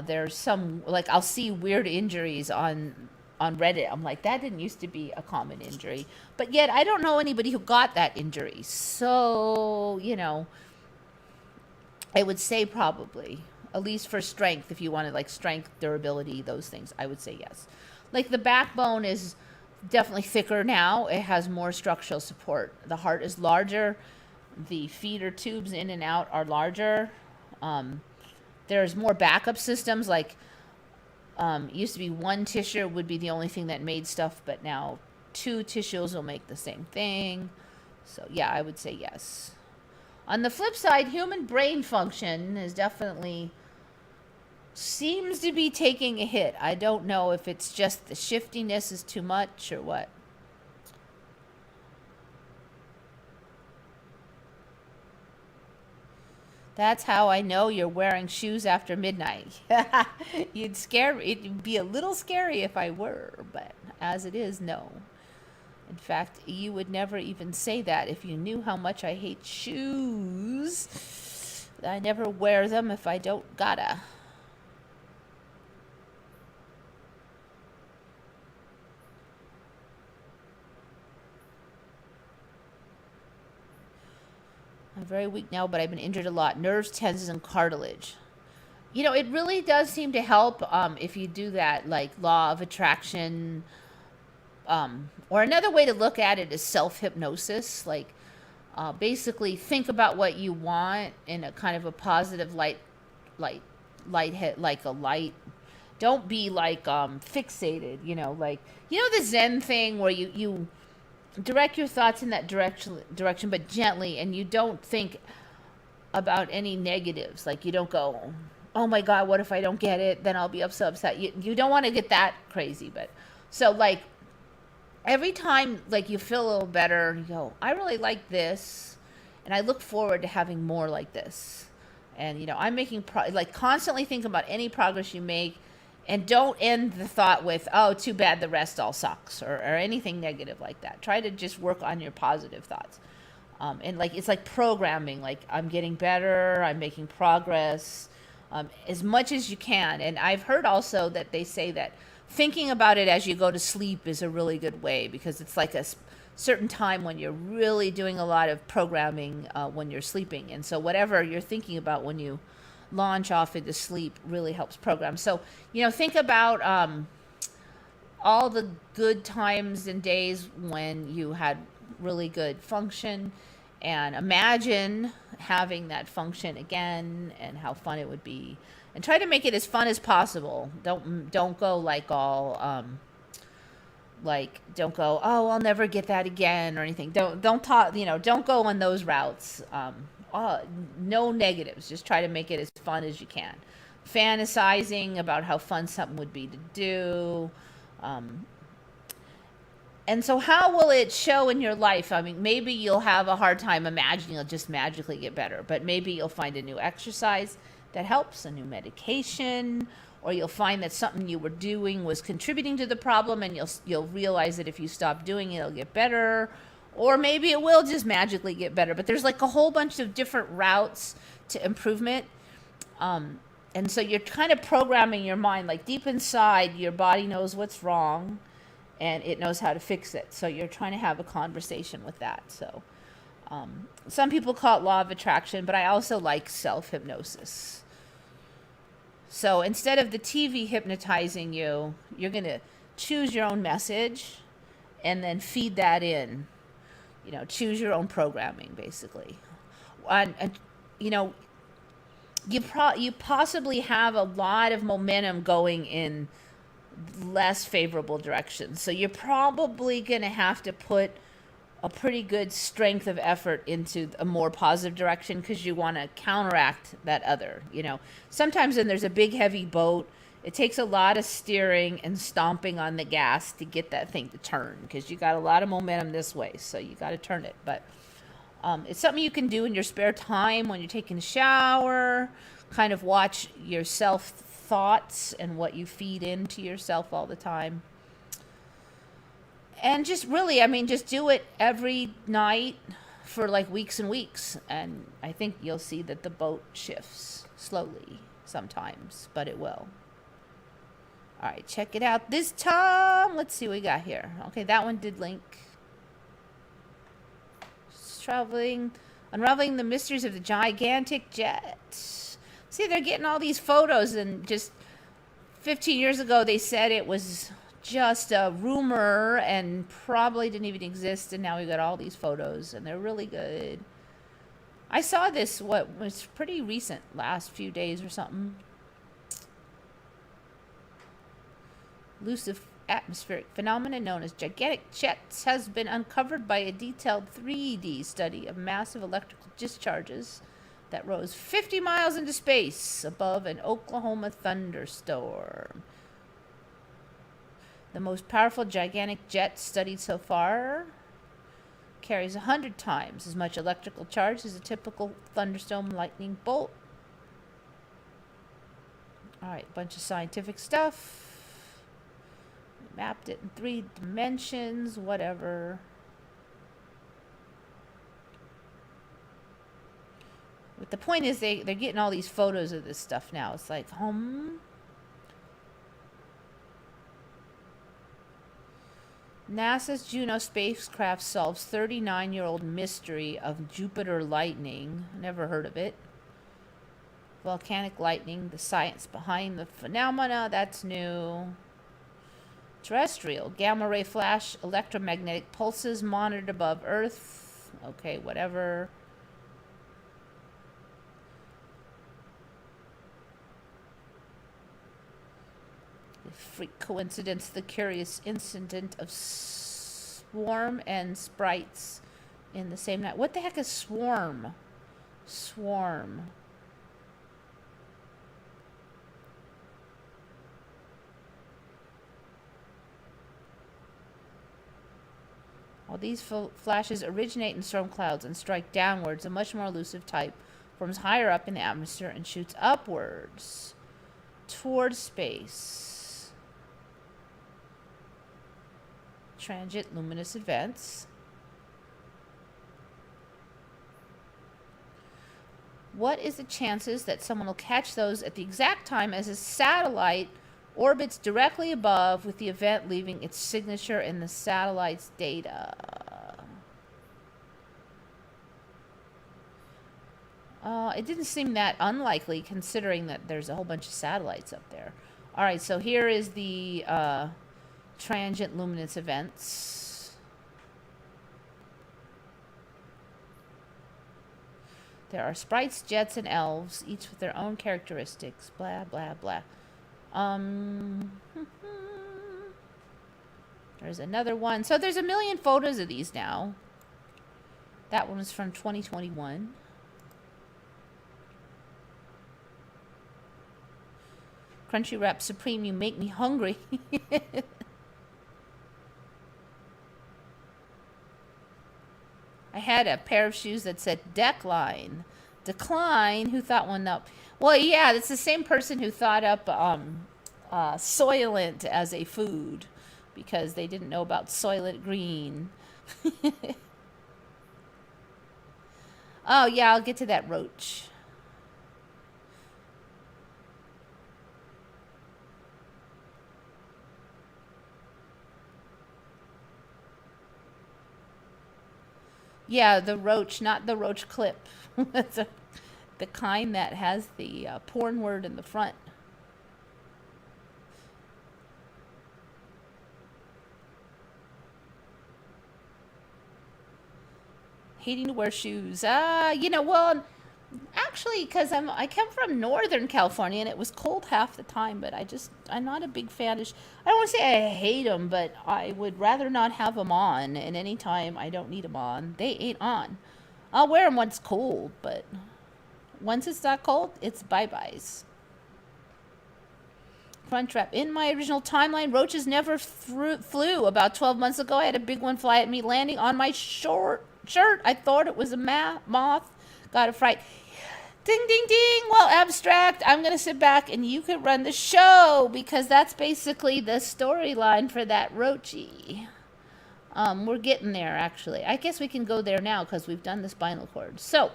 there's some, like, I'll see weird injuries on Reddit. I'm like, that didn't used to be a common injury. But yet, I don't know anybody who got that injury. So, I would say probably, at least for strength, if you wanted, like, strength, durability, those things, I would say yes. Like, the backbone is definitely thicker now. It has more structural support. The heart is larger. The feeder tubes in and out are larger. There's more backup systems. Like it used to be one tissue would be the only thing that made stuff, but now two tissues will make the same thing. So yeah, I would say yes. On the flip side, human brain function is definitely seems to be taking a hit. I don't know if it's just the shiftiness is too much or what. That's how I know you're wearing shoes after midnight. It'd be a little scary if I were, but as it is, no. In fact, you would never even say that if you knew how much I hate shoes. I never wear them if I don't gotta. I'm very weak now, but I've been injured a lot. Nerves, tendons, and cartilage. You know, it really does seem to help if you do that, like law of attraction. Or another way to look at it is self-hypnosis. Like, basically think about what you want in a kind of a positive light head, like a light. Don't be like fixated, like, the Zen thing where you direct your thoughts in that direction, but gently, and you don't think about any negatives. Like, you don't go, oh my God, what if I don't get it? Then I'll be so upset. You don't want to get that crazy, but so like every time like you feel a little better, you go, I really like this, and I look forward to having more like this. And I'm making like constantly think about any progress you make. And don't end the thought with, oh, too bad the rest all sucks, or anything negative like that. Try to just work on your positive thoughts. And like, it's like programming, like I'm getting better, I'm making progress, as much as you can. And I've heard also that they say that thinking about it as you go to sleep is a really good way, because it's like a certain time when you're really doing a lot of programming when you're sleeping. And so whatever you're thinking about when you launch off into sleep really helps program. So, think about all the good times and days when you had really good function, and imagine having that function again and how fun it would be, and try to make it as fun as possible. Don't go like all don't go, oh, I'll never get that again or anything. Don't talk, don't go on those routes. No negatives. Just try to make it as fun as you can. Fantasizing about how fun something would be to do. And so how will it show in your life? I mean, maybe you'll have a hard time imagining it'll just magically get better, but maybe you'll find a new exercise that helps, a new medication, or you'll find that something you were doing was contributing to the problem, and you'll realize that if you stop doing it, it'll get better. Or maybe it will just magically get better. But there's like a whole bunch of different routes to improvement. And so you're kind of programming your mind, like deep inside, your body knows what's wrong and it knows how to fix it. So you're trying to have a conversation with that. So some people call it law of attraction, but I also like self-hypnosis. So instead of the TV hypnotizing you, you're going to choose your own message and then feed that in. Choose your own programming, basically. And you possibly have a lot of momentum going in less favorable directions. So you're probably going to have to put a pretty good strength of effort into a more positive direction, because you want to counteract that other. Sometimes when there's a big, heavy boat, it takes a lot of steering and stomping on the gas to get that thing to turn, because you got a lot of momentum this way, so you got to turn it. But it's something you can do in your spare time when you're taking a shower. Kind of watch your self-thoughts and what you feed into yourself all the time. And just really, just do it every night for like weeks and weeks. And I think you'll see that the boat shifts slowly sometimes, but it will. All right, check it out this time. Let's see what we got here. Okay, that one did link. Unraveling the mysteries of the gigantic jet. See, they're getting all these photos, and just 15 years ago they said it was just a rumor and probably didn't even exist, and now we got all these photos, and they're really good. I saw this, what was pretty recent, last few days or something. Elusive atmospheric phenomena known as gigantic jets has been uncovered by a detailed 3D study of massive electrical discharges that rose 50 miles into space above an Oklahoma thunderstorm. The most powerful gigantic jet studied so far carries 100 times as much electrical charge as a typical thunderstorm lightning bolt. All right, bunch of scientific stuff. We mapped it in 3 dimensions, whatever. But the point is they're getting all these photos of this stuff now. It's like, NASA's Juno spacecraft solves 39-year-old mystery of Jupiter lightning. Never heard of it. Volcanic lightning, the science behind the phenomena, that's new. Terrestrial, gamma ray flash, electromagnetic pulses monitored above Earth. Okay, whatever. Freak coincidence, the curious incident of swarm and sprites in the same night. What the heck is swarm? Swarm. While these flashes originate in storm clouds and strike downwards, a much more elusive type forms higher up in the atmosphere and shoots upwards towards space. Transient luminous events. What is the chances that someone will catch those at the exact time as a satellite orbits directly above, with the event leaving its signature in the satellite's data? It didn't seem that unlikely, considering that there's a whole bunch of satellites up there. All right, so here is the transient luminous events. There are sprites, jets, and elves, each with their own characteristics. Blah, blah, blah. There's another one. So there's a million photos of these now. That one was from 2021. Crunchy Wrap Supreme, you make me hungry. I had a pair of shoes that said Decline. Decline, who thought one up? Well, yeah, it's the same person who thought up Soylent as a food, because they didn't know about Soylent Green. Oh, yeah, I'll get to that roach. Yeah, the roach, not the roach clip. It's the kind that has the porn word in the front. Hating to wear shoes. Well, actually, because I come from Northern California and it was cold half the time, but I'm not a big fan of. I don't want to say I hate them, but I would rather not have them on. And anytime I don't need them on, they ain't on. I'll wear them when it's cold, but once it's not cold, it's bye-byes. Front trap. In my original timeline, roaches never flew. About 12 months ago, I had a big one fly at me, landing on my shirt. I thought it was a moth. Got a fright. Ding, ding, ding. Well, Abstract, I'm going to sit back and you can run the show, because that's basically the storyline for that roachy. We're getting there, actually. I guess we can go there now because we've done the spinal cord. So,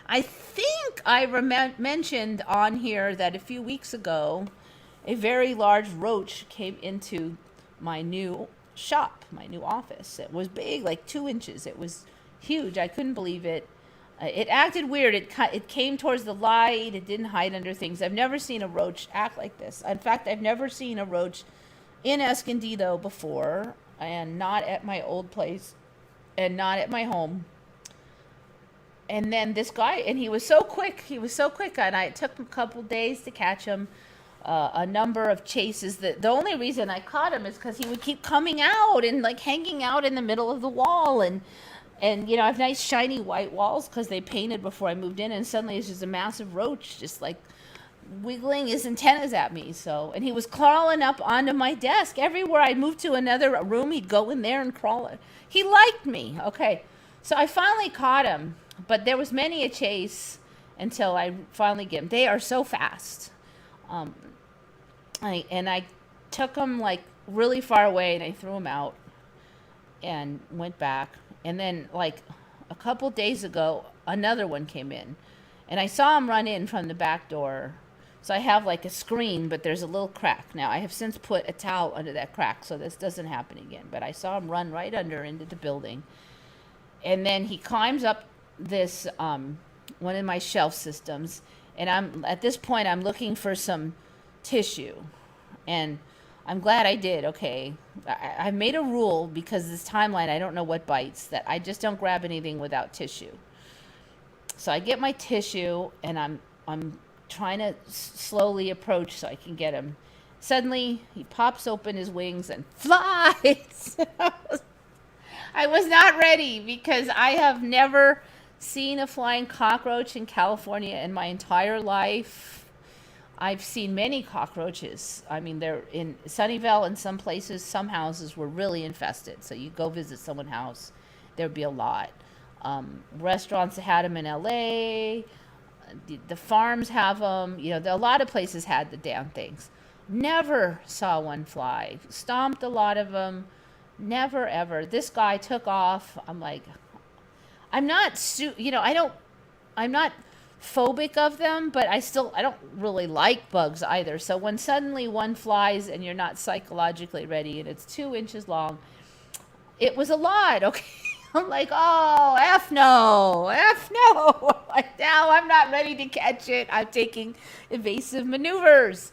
I think I mentioned on here that a few weeks ago, a very large roach came into my new shop, my new office. It was big, like 2 inches. It was huge. I couldn't believe it. It acted weird. It came towards the light. It didn't hide under things. I've never seen a roach act like this. In fact, I've never seen a roach in Escondido before, and not at my old place, and not at my home. And then this guy, and he was so quick. He was so quick, and it took a couple days to catch him. A number of chases. The only reason I caught him is because he would keep coming out and like hanging out in the middle of the wall, and you know, I have nice shiny white walls because they painted before I moved in, and suddenly it's just a massive roach just like wiggling his antennas at me. So, and he was crawling up onto my desk. Everywhere I moved to another room, he'd go in there and crawl. He liked me. Okay, so I finally caught him, but there was many a chase until I finally get him. They are so fast. I took him like really far away, and I threw him out and went back. And then like a couple days ago, another one came in, and I saw him run in from the back door. So I have like a screen, but there's a little crack. Now I have since put a towel under that crack so this doesn't happen again. But I saw him run right under into the building. And then he climbs up this, one of my shelf systems. And at this point, I'm looking for some tissue, and I'm glad I did. Okay, I made a rule because this timeline, I don't know what bites, that I just don't grab anything without tissue. So I get my tissue, and I'm trying to slowly approach so I can get him. Suddenly he pops open his wings and flies. I was not ready because I have never seen a flying cockroach in California in my entire life. I've seen many cockroaches. I mean, they're in Sunnyvale, and some places, some houses were really infested. So you go visit someone's house, there'd be a lot. Restaurants had them in LA. The farms have them. You know, a lot of places had the damn things. Never saw one fly. Stomped a lot of them. Never, ever. This guy took off. I'm like, I'm not phobic of them, but I don't really like bugs either. So when suddenly one flies and you're not psychologically ready and it's 2 inches long, it was a lot. Okay. I'm like, oh, F no. Like, now I'm not ready to catch it. I'm taking evasive maneuvers.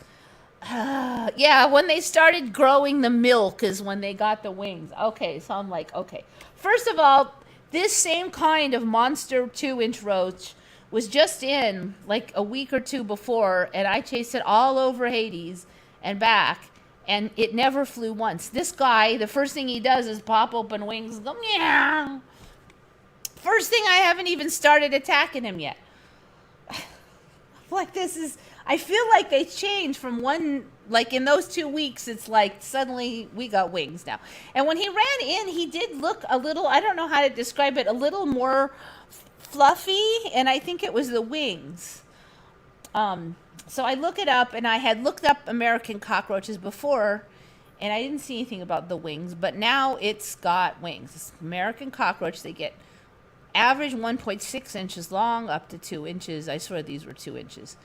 Yeah, when they started growing the milk is when they got the wings. Okay, so I'm like, okay. First of all, this same kind of monster 2-inch roach was just in like a week or two before, and I chased it all over Hades and back, and it never flew once. This guy, the first thing he does is pop open wings and go, meow. First thing, I haven't even started attacking him yet. Like, I feel like they changed from one, like in those 2 weeks, it's like suddenly we got wings now. And when he ran in, he did look a little, I don't know how to describe it, a little more fluffy, and I think it was the wings. So I look it up, and I had looked up American cockroaches before, and I didn't see anything about the wings, but now it's got wings. It's American cockroach. They get average 1.6 inches long, up to 2 inches. I swear these were 2 inches.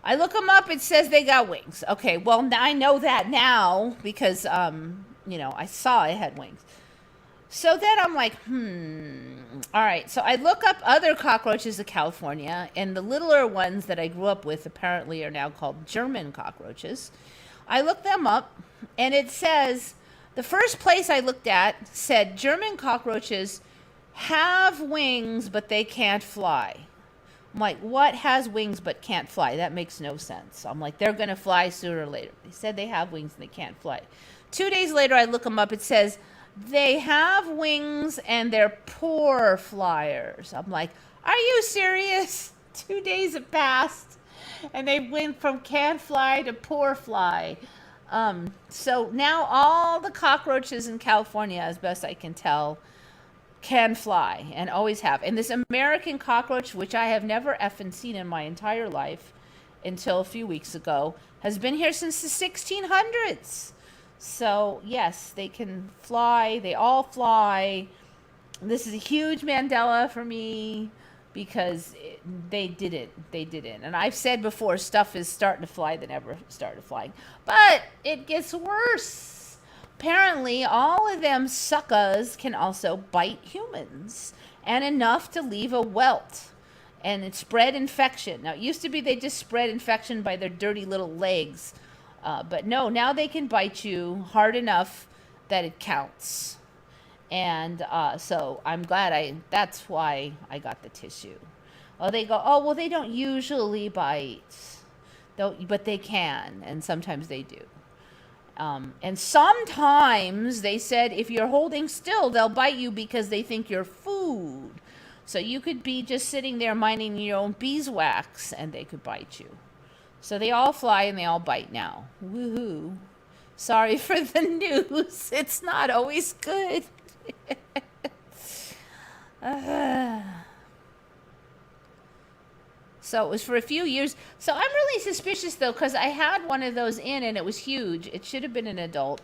I look them up. It says they got wings. Okay, well, I know that now because, I saw it had wings. So then I'm like, all right. So I look up other cockroaches of California, and the littler ones that I grew up with apparently are now called German cockroaches. I looked them up, and it says, the first place I looked at said German cockroaches have wings, but they can't fly. I'm like, what has wings but can't fly? That makes no sense. I'm like, they're going to fly sooner or later. They said they have wings and they can't fly. 2 days later, I look them up. It says they have wings and they're poor flyers. I'm like, are you serious? 2 days have passed and they went from can't fly to poor fly. So now all the cockroaches in California, as best I can tell, can fly and always have. And this American cockroach, which I have never effing seen in my entire life until a few weeks ago, has been here since the 1600s. So yes, they can fly. They all fly. This is a huge Mandela for me because they didn't. And I've said before, stuff is starting to fly that never started flying. But it gets worse. Apparently, all of them suckers can also bite humans, and enough to leave a welt. and it spread infection. Now, it used to be they just spread infection by their dirty little legs. But no, now they can bite you hard enough that it counts. And so I'm glad that's why I got the tissue. Oh, they go, oh, well, they don't usually bite. But they can, and sometimes they do. And sometimes they said if you're holding still, they'll bite you because they think you're food. So you could be just sitting there minding your own beeswax and they could bite you. So they all fly and they all bite now. Woohoo. Sorry for the news. It's not always good. So it was for a few years. So I'm really suspicious, though, because I had one of those in, and it was huge. It should have been an adult.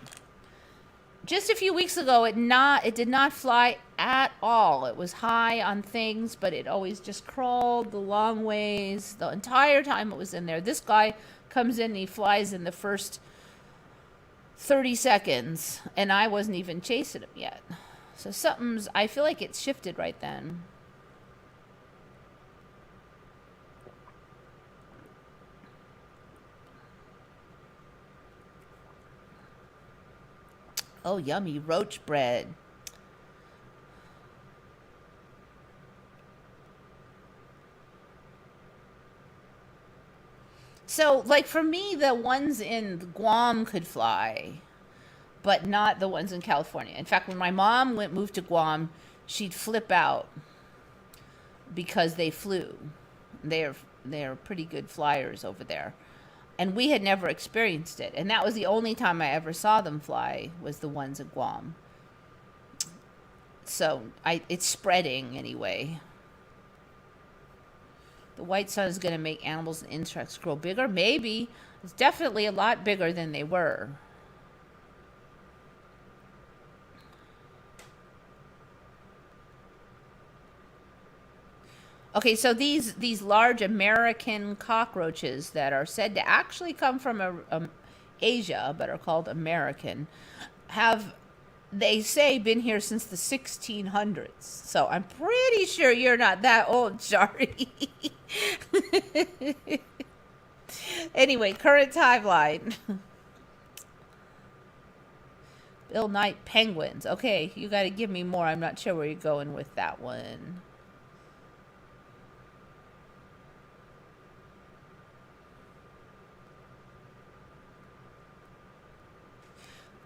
Just a few weeks ago, it did not fly at all. It was high on things, but it always just crawled the long ways the entire time it was in there. This guy comes in and he flies in the first 30 seconds, and I wasn't even chasing him yet. So I feel like it shifted right then. Oh, yummy roach bread. So, like, for me, the ones in Guam could fly, but not the ones in California. In fact, when my mom moved to Guam, she'd flip out because they flew. They're pretty good flyers over there. And we had never experienced it. And that was the only time I ever saw them fly, was the ones in Guam. So it's spreading anyway. The white sun is going to make animals and insects grow bigger? Maybe. It's definitely a lot bigger than they were. Okay, so these large American cockroaches that are said to actually come from Asia, but are called American, have, they say, been here since the 1600s. So I'm pretty sure you're not that old, Shari. Anyway, current timeline. Bill Knight penguins. Okay, you got to give me more. I'm not sure where you're going with that one.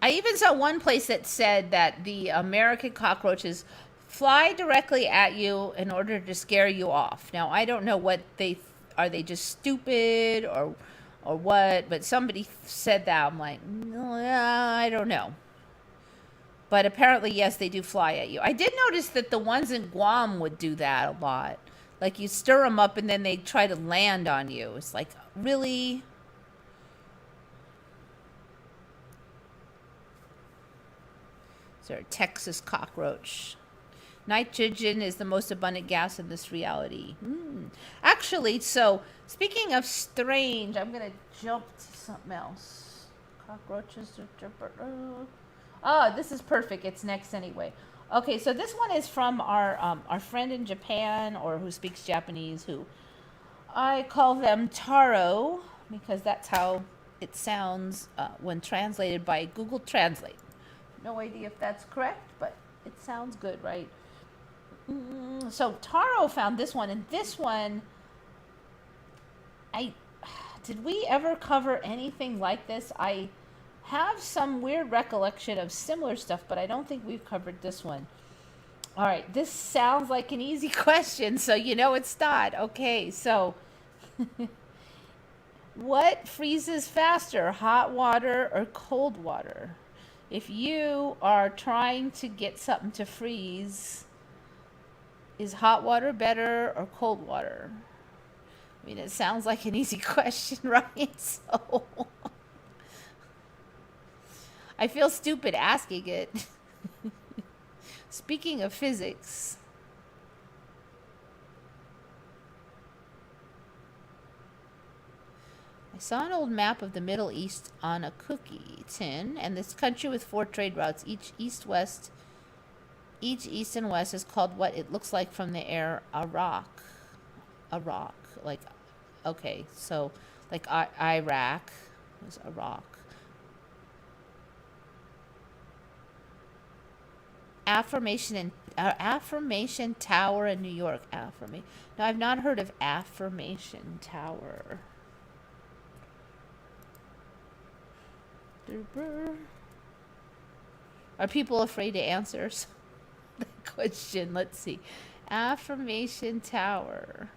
I even saw one place that said that the American cockroaches fly directly at you in order to scare you off. Now, I don't know what are they just stupid or what, but somebody said that. I'm like, no, I don't know. But apparently, yes, they do fly at you. I did notice that the ones in Guam would do that a lot. Like, you stir them up and then they try to land on you. It's like, really? Or Texas cockroach. Nitrogen is the most abundant gas in this reality. Actually, so speaking of strange, I'm going to jump to something else. Cockroaches. Oh, this is perfect. It's next anyway. Okay, so this one is from our friend in Japan, or who speaks Japanese, who I call them Taro, because that's how it sounds when translated by Google Translate. No idea if that's correct, but it sounds good, right? So Taro found this one, and this one, did we ever cover anything like this? I have some weird recollection of similar stuff, but I don't think we've covered this one. All right, this sounds like an easy question, so you know it's not. Okay, so what freezes faster, hot water or cold water? If you are trying to get something to freeze, is hot water better or cold water? I mean, it sounds like an easy question, right? So I feel stupid asking it. Speaking of physics, I saw an old map of the Middle East on a cookie tin, and this country with 4 trade routes, each east and west is called what it looks like from the air, Iraq. Iraq. Like, okay, so like Iraq was Iraq. Affirmation Tower in New York. Affirmation. No, I've not heard of Affirmation Tower. Are people afraid to answer the question? Let's see. Affirmation Tower.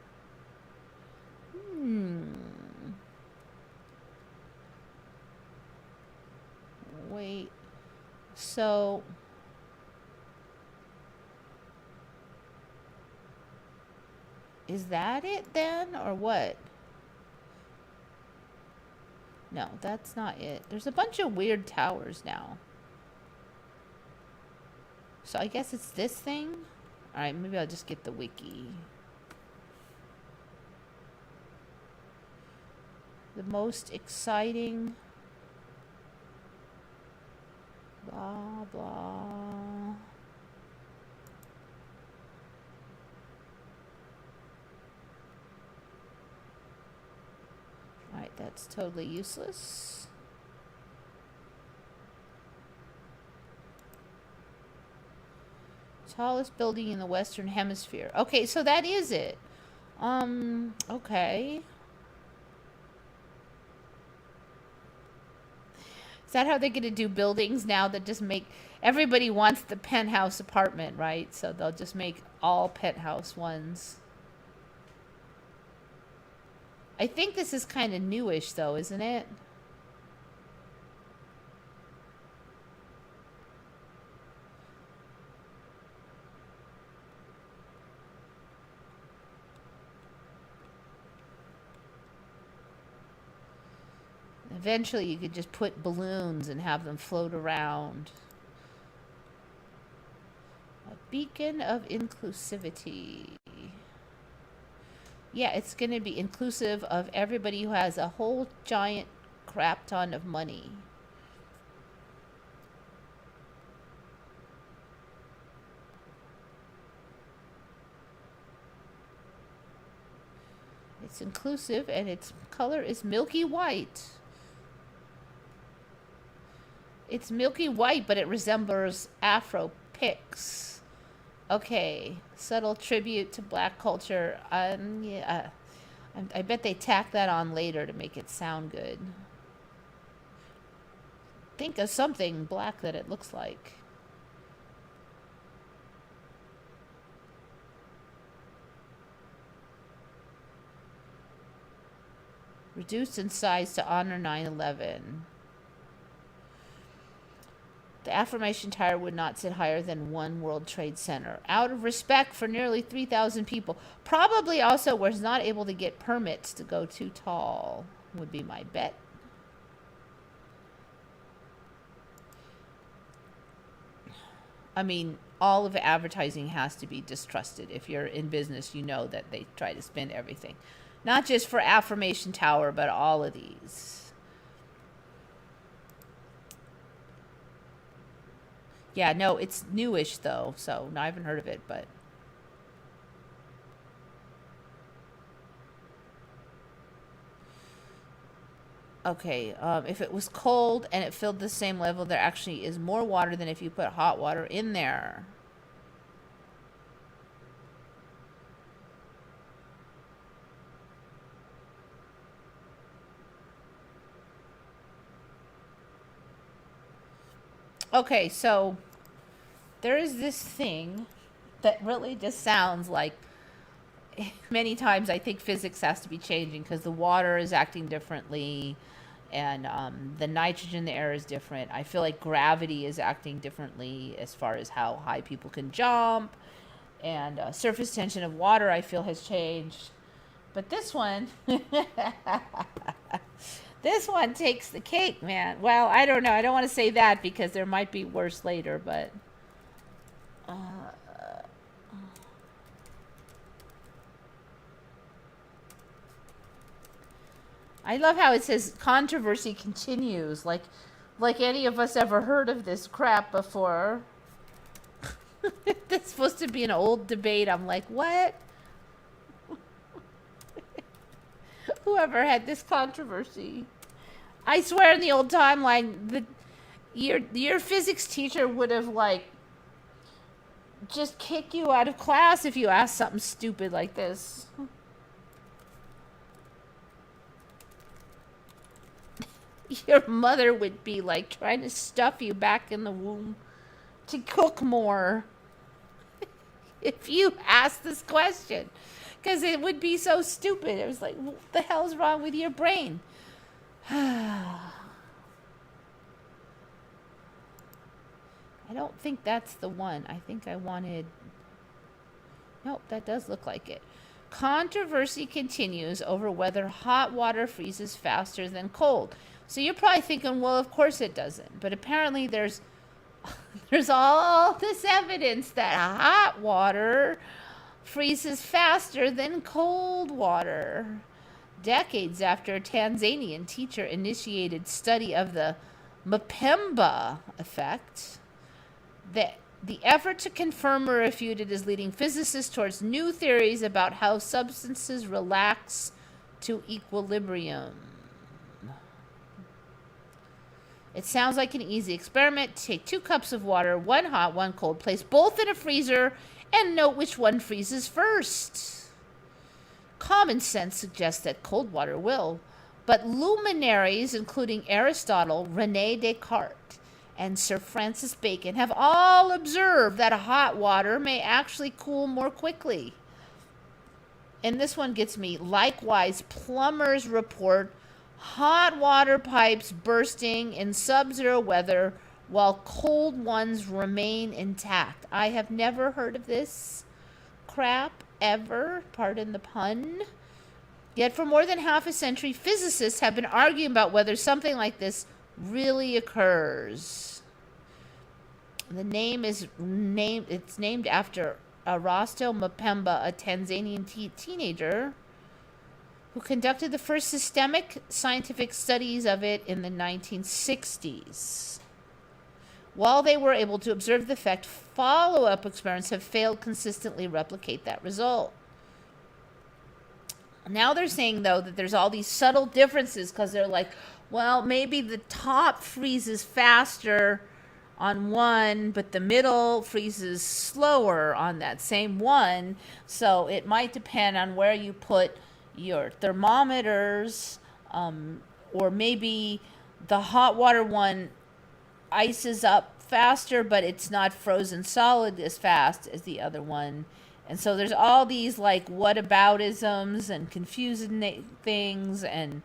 Wait. So is that it then, or what? No, that's not it. There's a bunch of weird towers now. So I guess it's this thing? Alright, maybe I'll just get the wiki. The most exciting... blah, blah... Alright, that's totally useless. Tallest building in the Western Hemisphere. Okay, so that is it. Okay. Is that how they're going to do buildings now that just make... Everybody wants the penthouse apartment, right? So they'll just make all penthouse ones. I think this is kind of newish, though, isn't it? Eventually, you could just put balloons and have them float around. A beacon of inclusivity. Yeah, it's going to be inclusive of everybody who has a whole giant crap ton of money. It's inclusive and its color is milky white. It's milky white, but it resembles Afro pics. Okay, subtle tribute to black culture. Yeah, I bet they tack that on later to make it sound good. Think of something black that it looks like. Reduced in size to honor 9/11. The Affirmation Tower would not sit higher than One World Trade Center. Out of respect for nearly 3,000 people. Probably also was not able to get permits to go too tall, would be my bet. I mean, all of advertising has to be distrusted. If you're in business, you know that they try to spin everything. Not just for Affirmation Tower, but all of these. Yeah, no, it's newish, though, so no, I haven't heard of it, but... Okay, if it was cold and it filled the same level, there actually is more water than if you put hot water in there. Okay, so there is this thing that really just sounds like many times I think physics has to be changing because the water is acting differently and the nitrogen in the air is different. I feel like gravity is acting differently as far as how high people can jump, and surface tension of water I feel has changed. But this one... This one takes the cake, man. Well, I don't know. I don't want to say that because there might be worse later, but... I love how it says controversy continues. Like any of us ever heard of this crap before. It's supposed to be an old debate. I'm like, what? Whoever had this controversy. I swear in the old timeline, your physics teacher would have, like, just kicked you out of class if you asked something stupid like this. Your mother would be, like, trying to stuff you back in the womb to cook more if you asked this question. Because it would be so stupid. It was like, what the hell's wrong with your brain? I don't think that's the one. I think I wanted... Nope, that does look like it. Controversy continues over whether hot water freezes faster than cold. So you're probably thinking, well, of course it doesn't. But apparently there's all this evidence that hot water freezes faster than cold water. Decades after a Tanzanian teacher initiated study of the Mpemba effect, the effort to confirm or refute it is leading physicists towards new theories about how substances relax to equilibrium. It sounds like an easy experiment. Take 2 cups of water, 1 hot, 1 cold, place both in a freezer, and note which one freezes first. Common sense suggests that cold water will, but luminaries, including Aristotle, René Descartes, and Sir Francis Bacon, have all observed that hot water may actually cool more quickly. And this one gets me. Likewise, plumbers report hot water pipes bursting in sub-zero weather while cold ones remain intact. I have never heard of this crap ever, pardon the pun. Yet for more than half a century, physicists have been arguing about whether something like this really occurs. The name is named after Erasto Mpemba, a Tanzanian teenager who conducted the first systemic scientific studies of it in the 1960s. While they were able to observe the effect, follow-up experiments have failed to consistently replicate that result. Now they're saying, though, that there's all these subtle differences because they're like, well, maybe the top freezes faster on one, but the middle freezes slower on that same one. So it might depend on where you put your thermometers, or maybe the hot water one ices up faster, but it's not frozen solid as fast as the other one. And so there's all these, like, whataboutisms and confusing things, and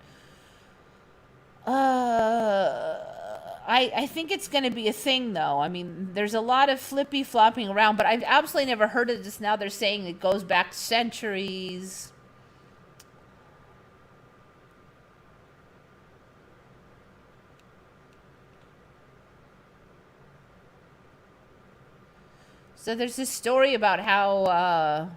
I think it's going to be a thing, though. I mean, there's a lot of flippy-flopping around, but I've absolutely never heard of this. Now they're saying it goes back centuries. So there's this story about how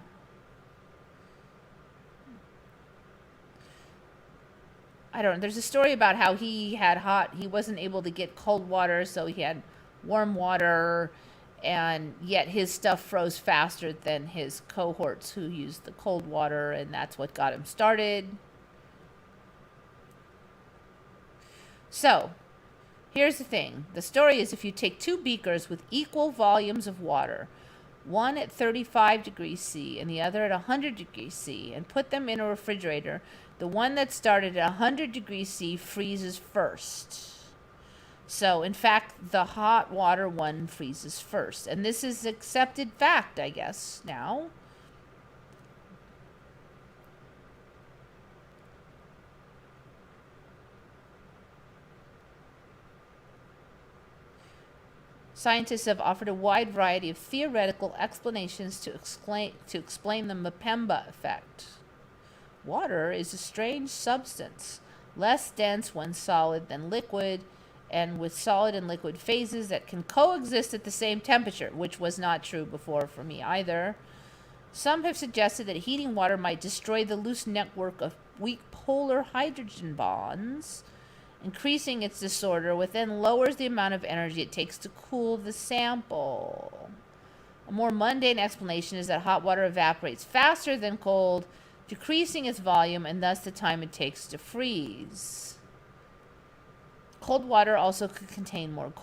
I don't know. There's a story about how he wasn't able to get cold water, so he had warm water, and yet his stuff froze faster than his cohorts who used the cold water, and that's what got him started. So, here's the thing. The story is, if you take 2 beakers with equal volumes of water, one at 35 degrees C and the other at 100 degrees C, and put them in a refrigerator, the one that started at 100 degrees C freezes first. So, in fact, the hot water one freezes first. And this is accepted fact, I guess, now. Scientists have offered a wide variety of theoretical explanations to explain the Mpemba effect. Water is a strange substance, less dense when solid than liquid, and with solid and liquid phases that can coexist at the same temperature, which was not true before for me either. Some have suggested that heating water might destroy the loose network of weak polar hydrogen bonds, increasing its disorder, which then lowers the amount of energy it takes to cool the sample. A more mundane explanation is that hot water evaporates faster than cold, decreasing its volume and thus the time it takes to freeze. Cold water also could contain more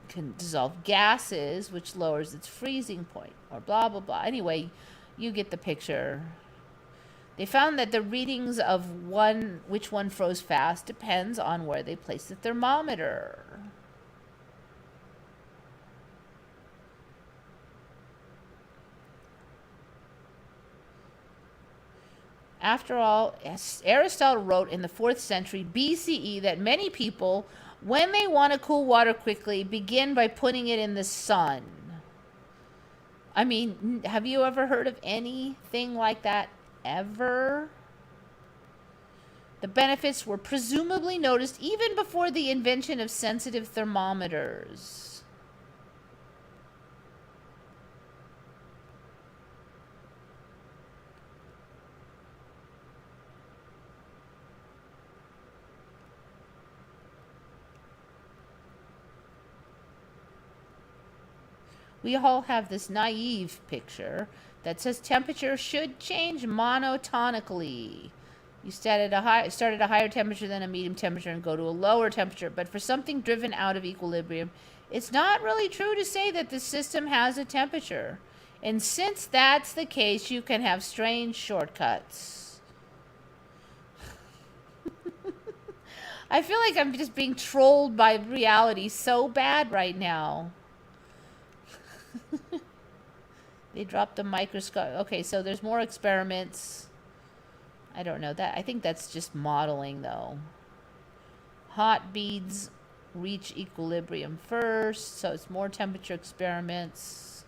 can dissolve gases, which lowers its freezing point, or blah, blah, blah. Anyway, you get the picture. They found that the readings of which one froze fast depends on where they place the thermometer. After all, Aristotle wrote in the 4th century BCE that many people, when they want to cool water quickly, begin by putting it in the sun. I mean, have you ever heard of anything like that ever? The benefits were presumably noticed even before the invention of sensitive thermometers. We all have this naive picture that says temperature should change monotonically. You start at a higher temperature than a medium temperature and go to a lower temperature. But for something driven out of equilibrium, it's not really true to say that the system has a temperature. And since that's the case, you can have strange shortcuts. I feel like I'm just being trolled by reality so bad right now. They dropped the microscope. Okay, so there's more experiments. I don't know that. I think that's just modeling, though. Hot beads reach equilibrium first, so it's more temperature experiments.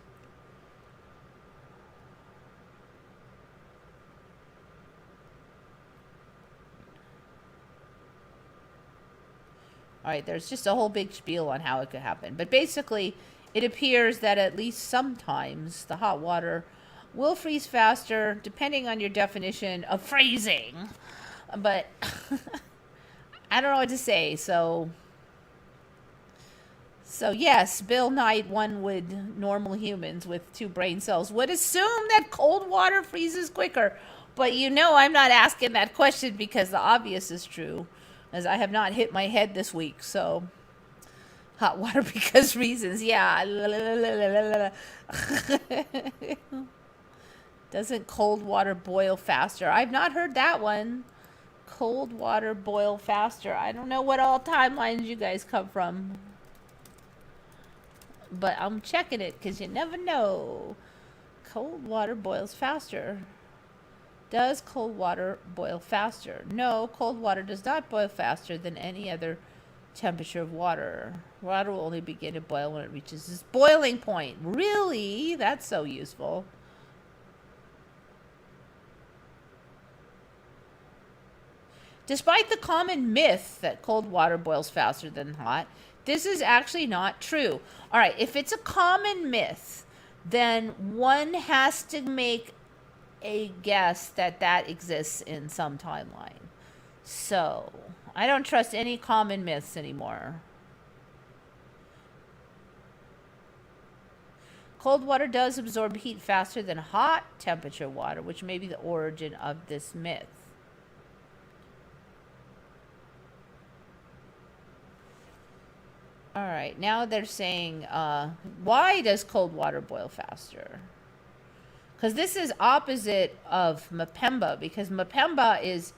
All right, there's just a whole big spiel on how it could happen. But basically, it appears that at least sometimes the hot water will freeze faster, depending on your definition of freezing. But I don't know what to say. So yes, Bill Knight, normal humans with 2 brain cells, would assume that cold water freezes quicker. But I'm not asking that question because the obvious is true, as I have not hit my head this week. So hot water because reasons, yeah. Doesn't cold water boil faster? I've not heard that one. Cold water boil faster. I don't know what all timelines you guys come from. But I'm checking it because you never know. Cold water boils faster. Does cold water boil faster? No, cold water does not boil faster than any other temperature of water. Water will only begin to boil when it reaches its boiling point. Really? That's so useful. Despite the common myth that cold water boils faster than hot, this is actually not true. All right, if it's a common myth, then one has to make a guess that exists in some timeline. So I don't trust any common myths anymore. Cold water does absorb heat faster than hot temperature water, which may be the origin of this myth. All right, now they're saying, why does cold water boil faster? Because this is opposite of Mpemba, because Mpemba is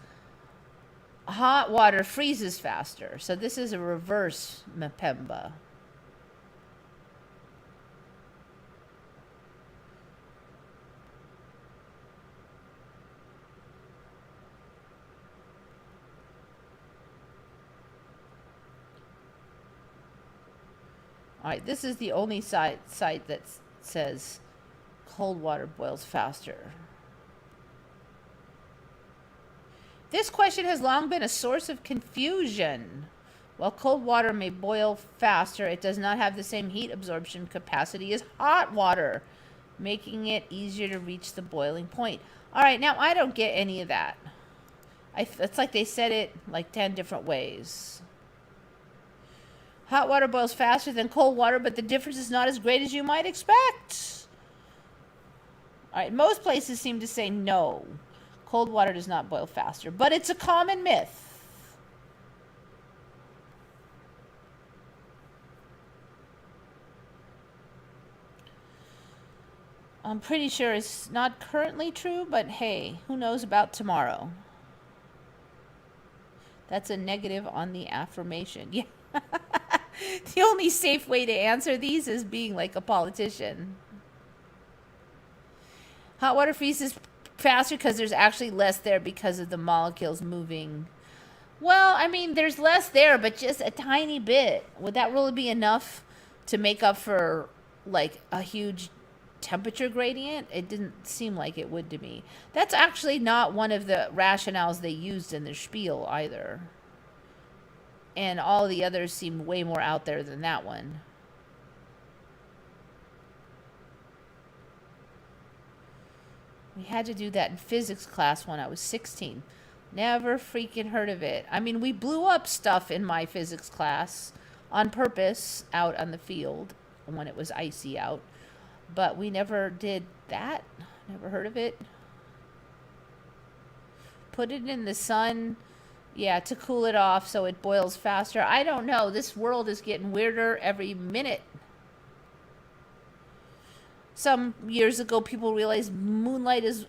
hot water freezes faster. So this is a reverse Mpemba. All right, this is the only site that says cold water boils faster. This question has long been a source of confusion. While cold water may boil faster, it does not have the same heat absorption capacity as hot water, making it easier to reach the boiling point. All right, now I don't get any of that. It's like they said it like 10 different ways. Hot water boils faster than cold water, but the difference is not as great as you might expect. All right, most places seem to say no. Cold water does not boil faster, but it's a common myth. I'm pretty sure it's not currently true, but hey, who knows about tomorrow? That's a negative on the affirmation. Yeah. The only safe way to answer these is being like a politician. Hot water freezes faster because there's actually less there because of the molecules moving. Well, I mean, there's less there, but just a tiny bit. Would that really be enough to make up for like a huge temperature gradient? It didn't seem like it would to me. That's actually not one of the rationales they used in their spiel either. And all the others seem way more out there than that one. We had to do that in physics class when I was 16. Never freaking heard of it. I mean, we blew up stuff in my physics class on purpose out on the field when it was icy out. But we never did that. Never heard of it. Put it in the sun. Yeah, to cool it off so it boils faster. I don't know. This world is getting weirder every minute. Some years ago, people realized moonlight is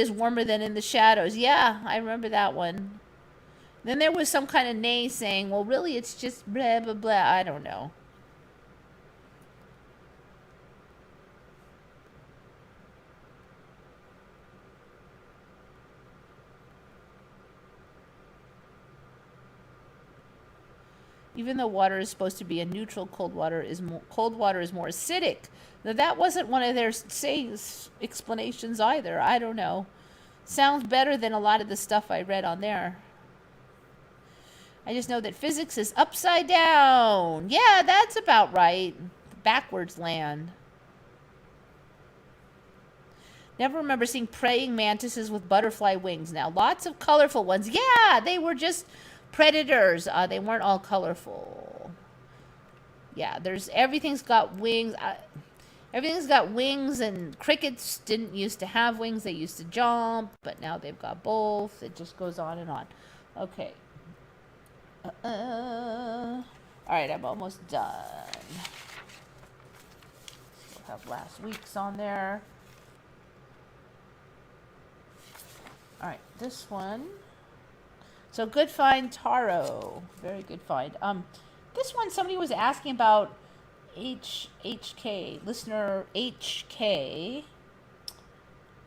warmer than in the shadows. Yeah, I remember that one. Then there was some kind of nay saying, well, really, it's just blah, blah, blah. I don't know. Even though water is supposed to be a neutral, cold water is more acidic. Now, that wasn't one of their explanations either. I don't know. Sounds better than a lot of the stuff I read on there. I just know that physics is upside down. Yeah, that's about right. Backwards land. Never remember seeing praying mantises with butterfly wings. Now, lots of colorful ones. Yeah, they were just predators. They weren't all colorful. Yeah, everything's got wings. Everything's got wings, and crickets didn't used to have wings. They used to jump, but now they've got both. It just goes on and on. Okay. All right, I'm almost done. We'll have last week's on there. All right, this one. So good find, Taro. Very good find. This one, somebody was asking about HK, listener HK.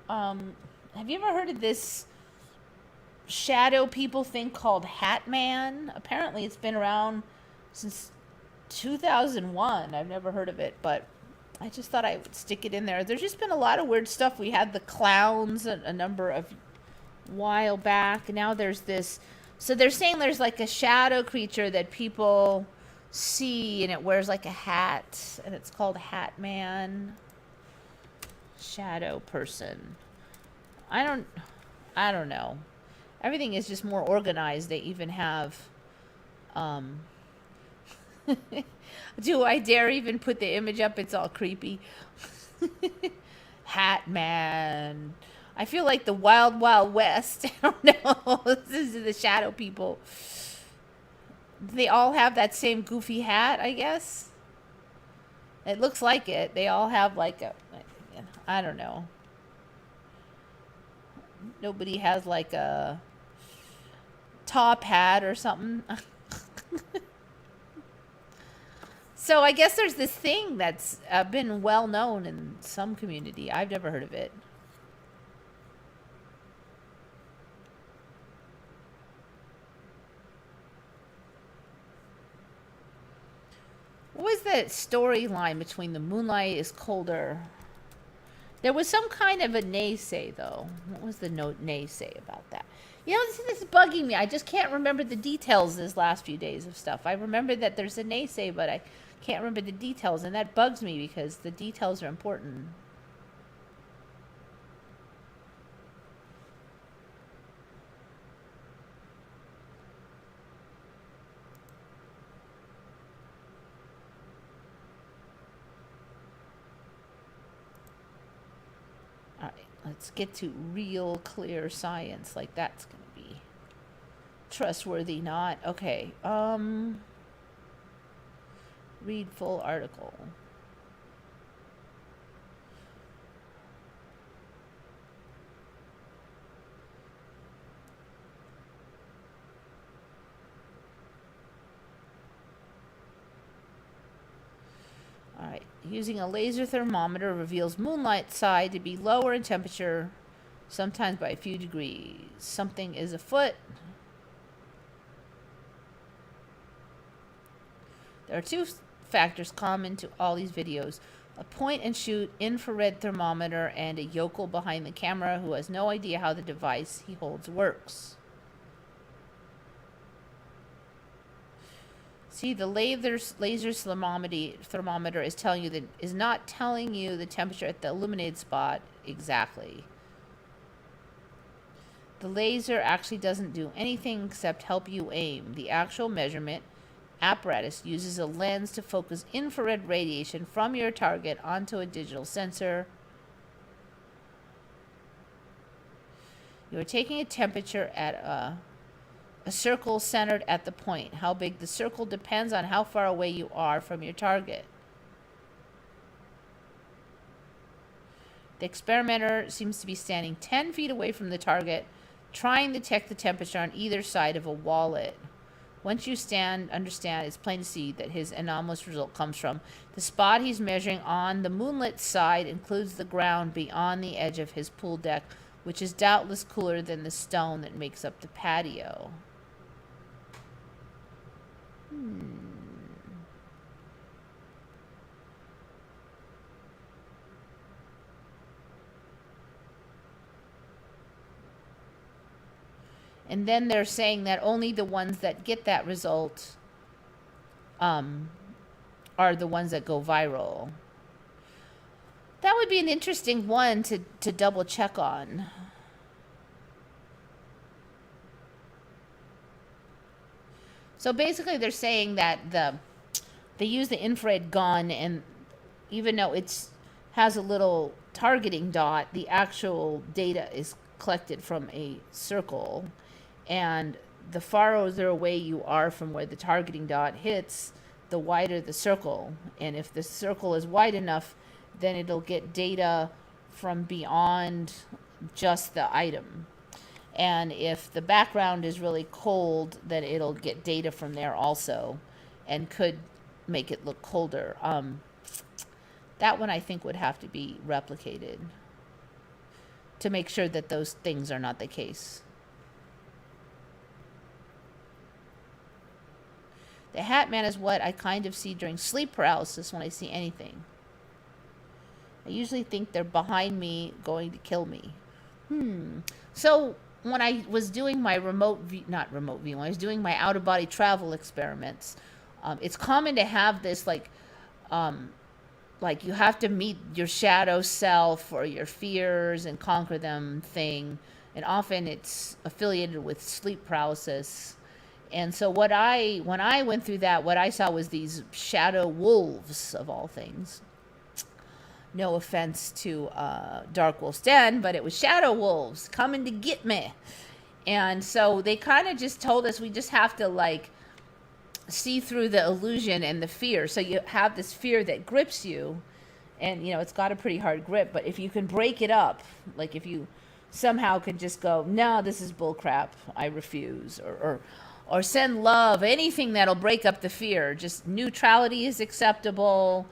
Have you ever heard of this shadow people thing called Hat Man? Apparently it's been around since 2001. I've never heard of it, but I just thought I would stick it in there. There's just been a lot of weird stuff. We had the clowns a number of while back. Now there's this. So they're saying there's like a shadow creature that people see, and it wears like a hat, and it's called Hat Man. Shadow person. I don't know. Everything is just more organized. They even have do I dare even put the image up? It's all creepy. Hat Man. I feel like the Wild Wild West. I don't know. This is the shadow people. They all have that same goofy hat, I guess. It looks like it. They all have like a, I don't know. Nobody has like a top hat or something. So I guess there's this thing that's been well known in some community. I've never heard of it. What was that storyline between the moonlight is colder? There was some kind of a naysay, though. What was the naysay about that? You know, this is bugging me. I just can't remember the details this last few days of stuff. I remember that there's a naysay, but I can't remember the details, and that bugs me because the details are important. All right, let's get to real clear science. Like, that's going to be trustworthy, not. Okay. Read full article. All right. Using a laser thermometer reveals moonlight side to be lower in temperature, sometimes by a few degrees. Something is afoot. There are two factors common to all these videos: a point and shoot infrared thermometer and a yokel behind the camera who has no idea how the device he holds works. See, the laser thermometer is telling you that is not telling you the temperature at the illuminated spot exactly. The laser actually doesn't do anything except help you aim. The actual measurement apparatus uses a lens to focus infrared radiation from your target onto a digital sensor. You are taking a temperature at a circle centered at the point. How big the circle depends on how far away you are from your target. The experimenter seems to be standing 10 feet away from the target, trying to detect the temperature on either side of a wallet. Once you understand, it's plain to see that his anomalous result comes from the spot he's measuring on the moonlit side includes the ground beyond the edge of his pool deck, which is doubtless cooler than the stone that makes up the patio. And then they're saying that only the ones that get that result are the ones that go viral. That would be an interesting one to double check on. So basically they're saying that they use the infrared gun, and even though it has a little targeting dot, the actual data is collected from a circle. And the farther away you are from where the targeting dot hits, the wider the circle. And if the circle is wide enough, then it'll get data from beyond just the item. And if the background is really cold, then it'll get data from there also and could make it look colder. That one I think would have to be replicated to make sure that those things are not the case. The Hat Man is what I kind of see during sleep paralysis when I see anything. I usually think they're behind me going to kill me. So when I was doing my when I was doing my out-of-body travel experiments, it's common to have this like you have to meet your shadow self or your fears and conquer them thing. And often it's affiliated with sleep paralysis. And so when I went through that, what I saw was these shadow wolves of all things. No offense to Dark Wolf's Den, but it was shadow wolves coming to get me. And so they kind of just told us we just have to like see through the illusion and the fear. So you have this fear that grips you, and you know it's got a pretty hard grip, but if you can break it up, like if you somehow could just go, no, this is bullcrap, I refuse, or send love, anything that'll break up the fear. Just neutrality is acceptable,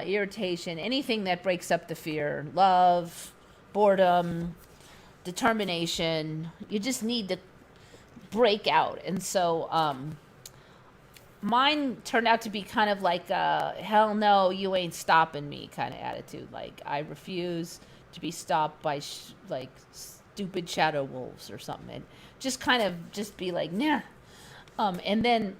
irritation, anything that breaks up the fear, love, boredom, determination. You just need to break out. And so mine turned out to be kind of like a hell no, you ain't stopping me kind of attitude. Like I refuse to be stopped by like stupid shadow wolves or something. And just kind of just be like, nah. And then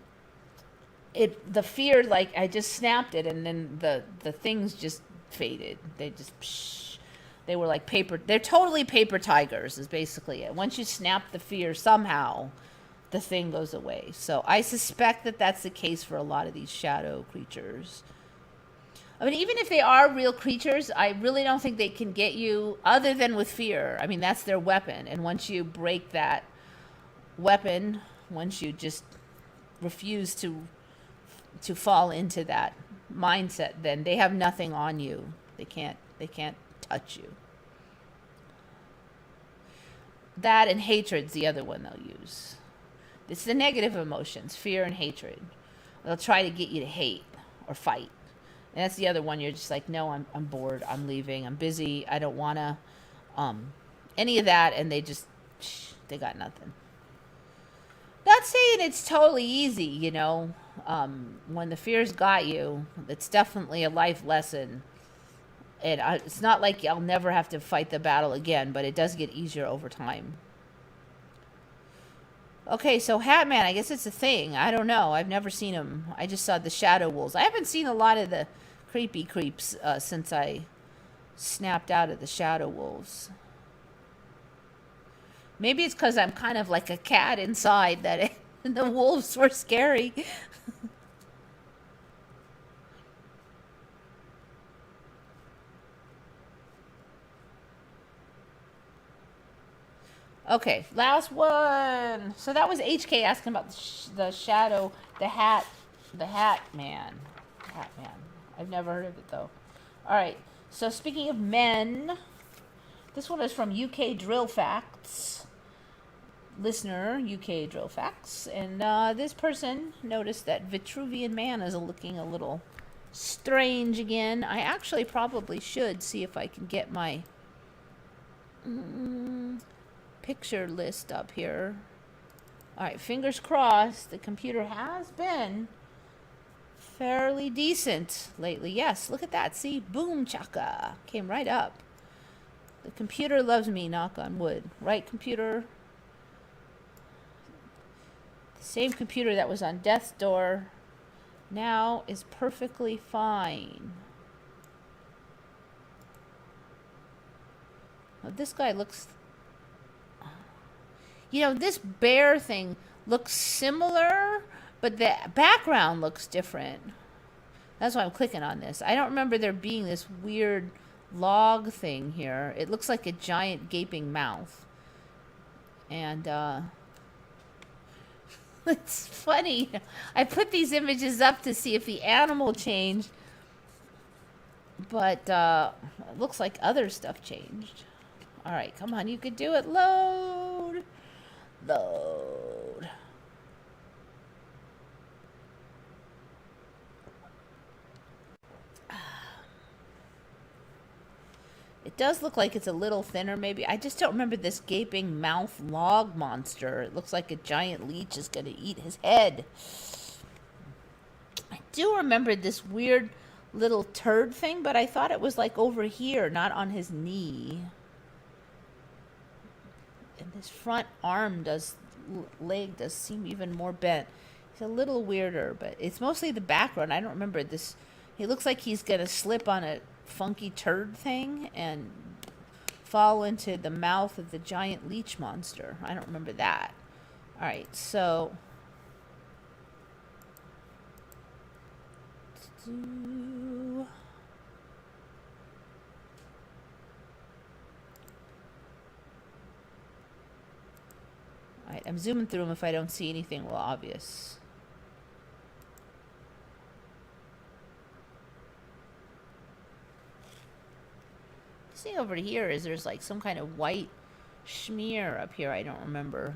the fear, like I just snapped it, and then the things just faded. They were like paper. They're totally paper tigers is basically it. Once you snap the fear, somehow the thing goes away. So I suspect that that's the case for a lot of these shadow creatures. I mean, even if they are real creatures, I really don't think they can get you other than with fear. I mean, that's their weapon. And once you break that weapon, once you just refuse to fall into that mindset, then they have nothing on you. They can't touch you. That and hatred's the other one they'll use. It's the negative emotions, fear and hatred. They'll try to get you to hate or fight. And that's the other one. You're just like, no, I'm bored. I'm leaving. I'm busy. I don't want to any of that. And they got nothing. Not saying it's totally easy, you know. When the fears got you, it's definitely a life lesson. And it's not like I'll never have to fight the battle again, but it does get easier over time. Okay, so Hat Man, I guess it's a thing. I don't know. I've never seen him. I just saw the Shadow Wolves. I haven't seen a lot of the creepy creeps since I snapped out of the Shadow Wolves. Maybe it's because I'm kind of like a cat inside that the wolves were scary. Okay, last one. So that was HK asking about the shadow, the hat man. Hat man. I've never heard of it though. All right. So speaking of men, this one is from UK Drill Facts. Listener, UK Drill Facts. And this person noticed that Vitruvian Man is looking a little strange again. I actually probably should see if I can get my picture list up here. All right, fingers crossed. The computer has been fairly decent lately. Yes, look at that. See, boom chaka. Came right up. The computer loves me, knock on wood. Right, computer? The same computer that was on death's door now is perfectly fine. Now, this guy looks... You know, this bear thing looks similar, but the background looks different. That's why I'm clicking on this. I don't remember there being this weird log thing here. It looks like a giant gaping mouth. And, it's funny. I put these images up to see if the animal changed. But, it looks like other stuff changed. Alright, come on, you could do it. Load! Load. It does look like it's a little thinner, maybe. I just don't remember this gaping mouth log monster. It looks like a giant leech is going to eat his head. I do remember this weird little turd thing, but I thought it was like over here, not on his knee. And his front leg does seem even more bent. It's a little weirder, but it's mostly the background. I don't remember this. He looks like he's going to slip on a funky turd thing and fall into the mouth of the giant leech monster. I don't remember that. All right, so... Alright, I'm zooming through them if I don't see anything well obvious. This thing over here is there's like some kind of white smear up here. I don't remember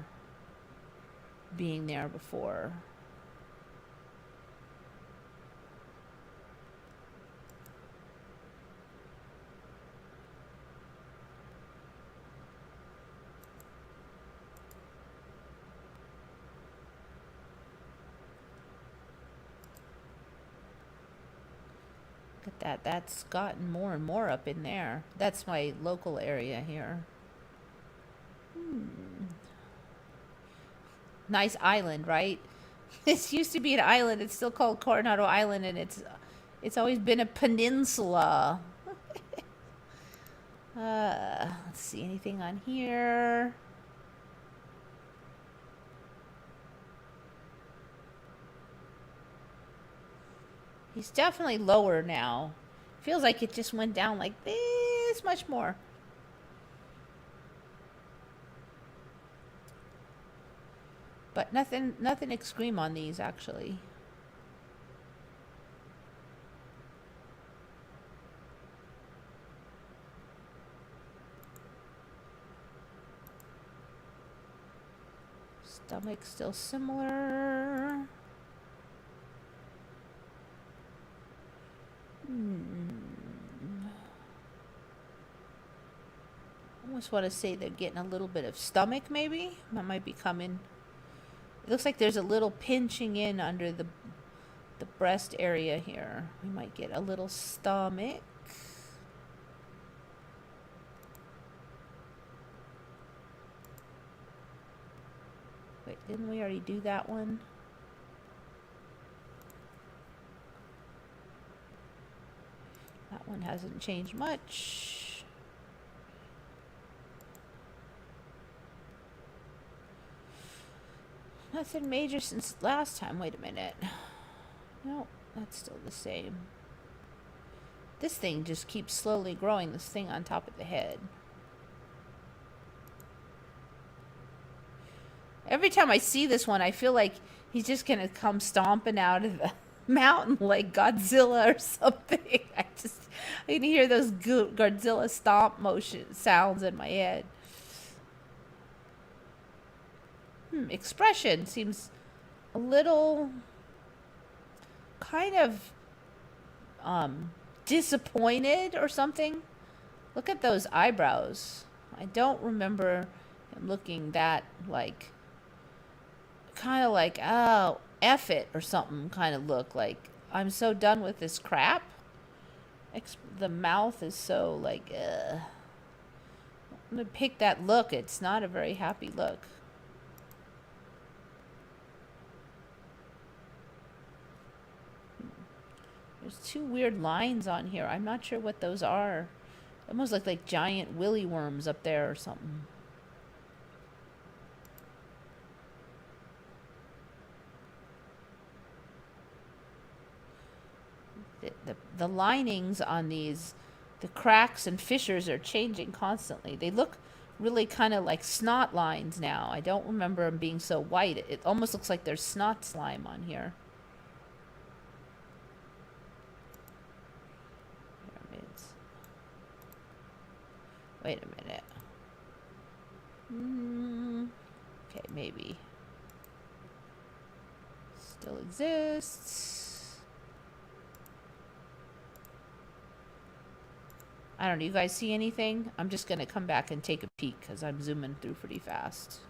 being there before. Look at that. That's gotten more and more up in there. That's my local area here. Nice island, right? This used to be an island. It's still called Coronado Island, and it's always been a peninsula. Let's see, anything on here? He's definitely lower now. Feels like it just went down like this much more. But nothing extreme on these, actually. Stomach still similar. Almost want to say they're getting a little bit of stomach, maybe. That might be coming. It looks like there's a little pinching in under the breast area here. We might get a little stomach. Wait, didn't we already do that one? That one hasn't changed much. Nothing major since last time. Wait a minute. No, that's still the same. This thing just keeps slowly growing, this thing on top of the head. Every time I see this one, I feel like he's just going to come stomping out of the mountain like Godzilla or something. I can hear those Godzilla stomp motion sounds in my head. Expression seems a little kind of disappointed or something. Look at those eyebrows. I don't remember him looking that like kind of like, oh, F it or something kind of look like, I'm so done with this crap. The mouth is so like, I'm gonna pick that look. It's not a very happy look. There's two weird lines on here. I'm not sure what those are. Almost like giant willy worms up there or something. The linings on these, the cracks and fissures are changing constantly. They look really kind of like snot lines now. I don't remember them being so white. It almost looks like there's snot slime on here. Pyramids. Wait a minute. Okay, maybe. Still exists. I don't know. You guys see anything? I'm just going to come back and take a peek because I'm zooming through pretty fast.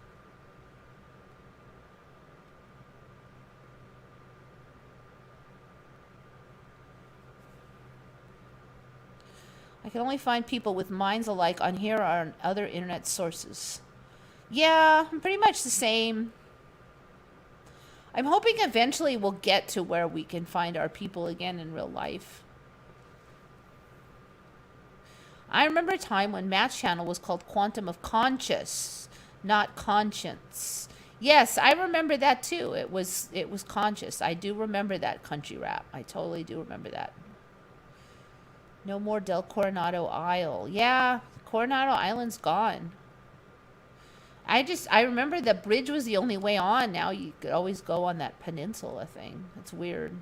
I can only find people with minds alike on here or on other internet sources. Yeah, pretty much the same. I'm hoping eventually we'll get to where we can find our people again in real life. I remember a time when Matt's channel was called Quantum of Conscious, not Conscience. Yes, I remember that too. It was conscious. I do remember that country rap. I totally do remember that. No more Del Coronado Isle. Yeah, Coronado Island's gone. I remember the bridge was the only way on. Now you could always go on that peninsula thing. It's weird.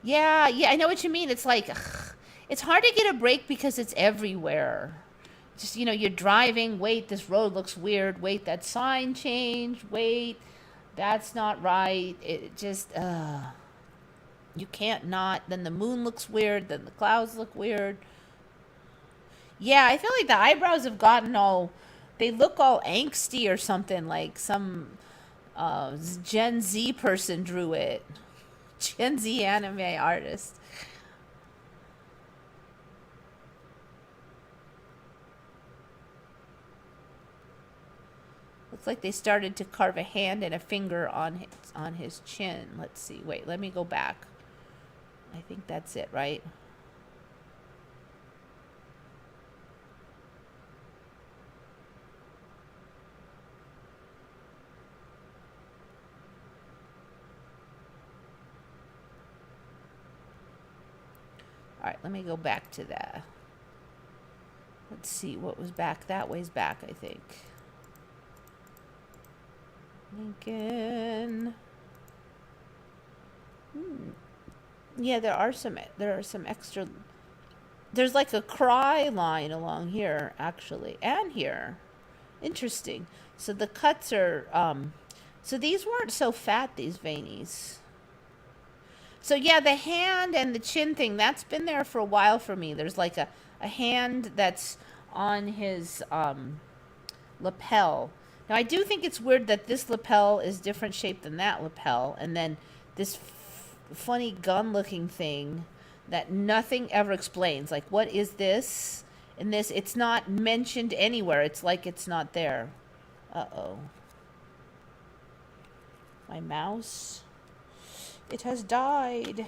Yeah, I know what you mean. It's like, ugh, it's hard to get a break because it's everywhere. Just, you're driving. Wait, this road looks weird. Wait, that sign changed. Wait, that's not right. It just, you can't not. Then the moon looks weird. Then the clouds look weird. Yeah, I feel like the eyebrows have gotten all, they look all angsty or something. Like some Gen Z person drew it. Gen Z anime artist. Looks like they started to carve a hand and a finger on his chin. Let's see. Wait, let me go back. I think that's it, right? Let me go back to that. Let's see what was back. That way's back, I think. Lincoln. Yeah, there are some extra. There's like a cry line along here, actually, and here. Interesting. So the cuts are, so these weren't so fat, these veinies. So yeah, the hand and the chin thing, that's been there for a while for me. There's like a hand that's on his lapel. Now I do think it's weird that this lapel is different shape than that lapel, and then this funny gun-looking thing that nothing ever explains. Like, what is this? And this, it's not mentioned anywhere. It's like it's not there. Uh-oh. My mouse. It has died.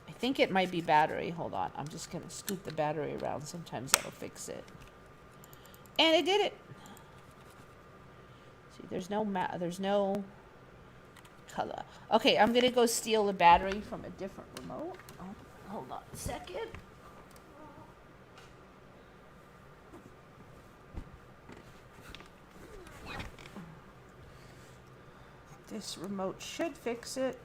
I think it might be battery. Hold on. I'm just going to scoot the battery around. Sometimes that'll fix it. And it did it. See, there's no color. Okay, I'm going to go steal the battery from a different remote. Oh, hold on a second. This remote should fix it.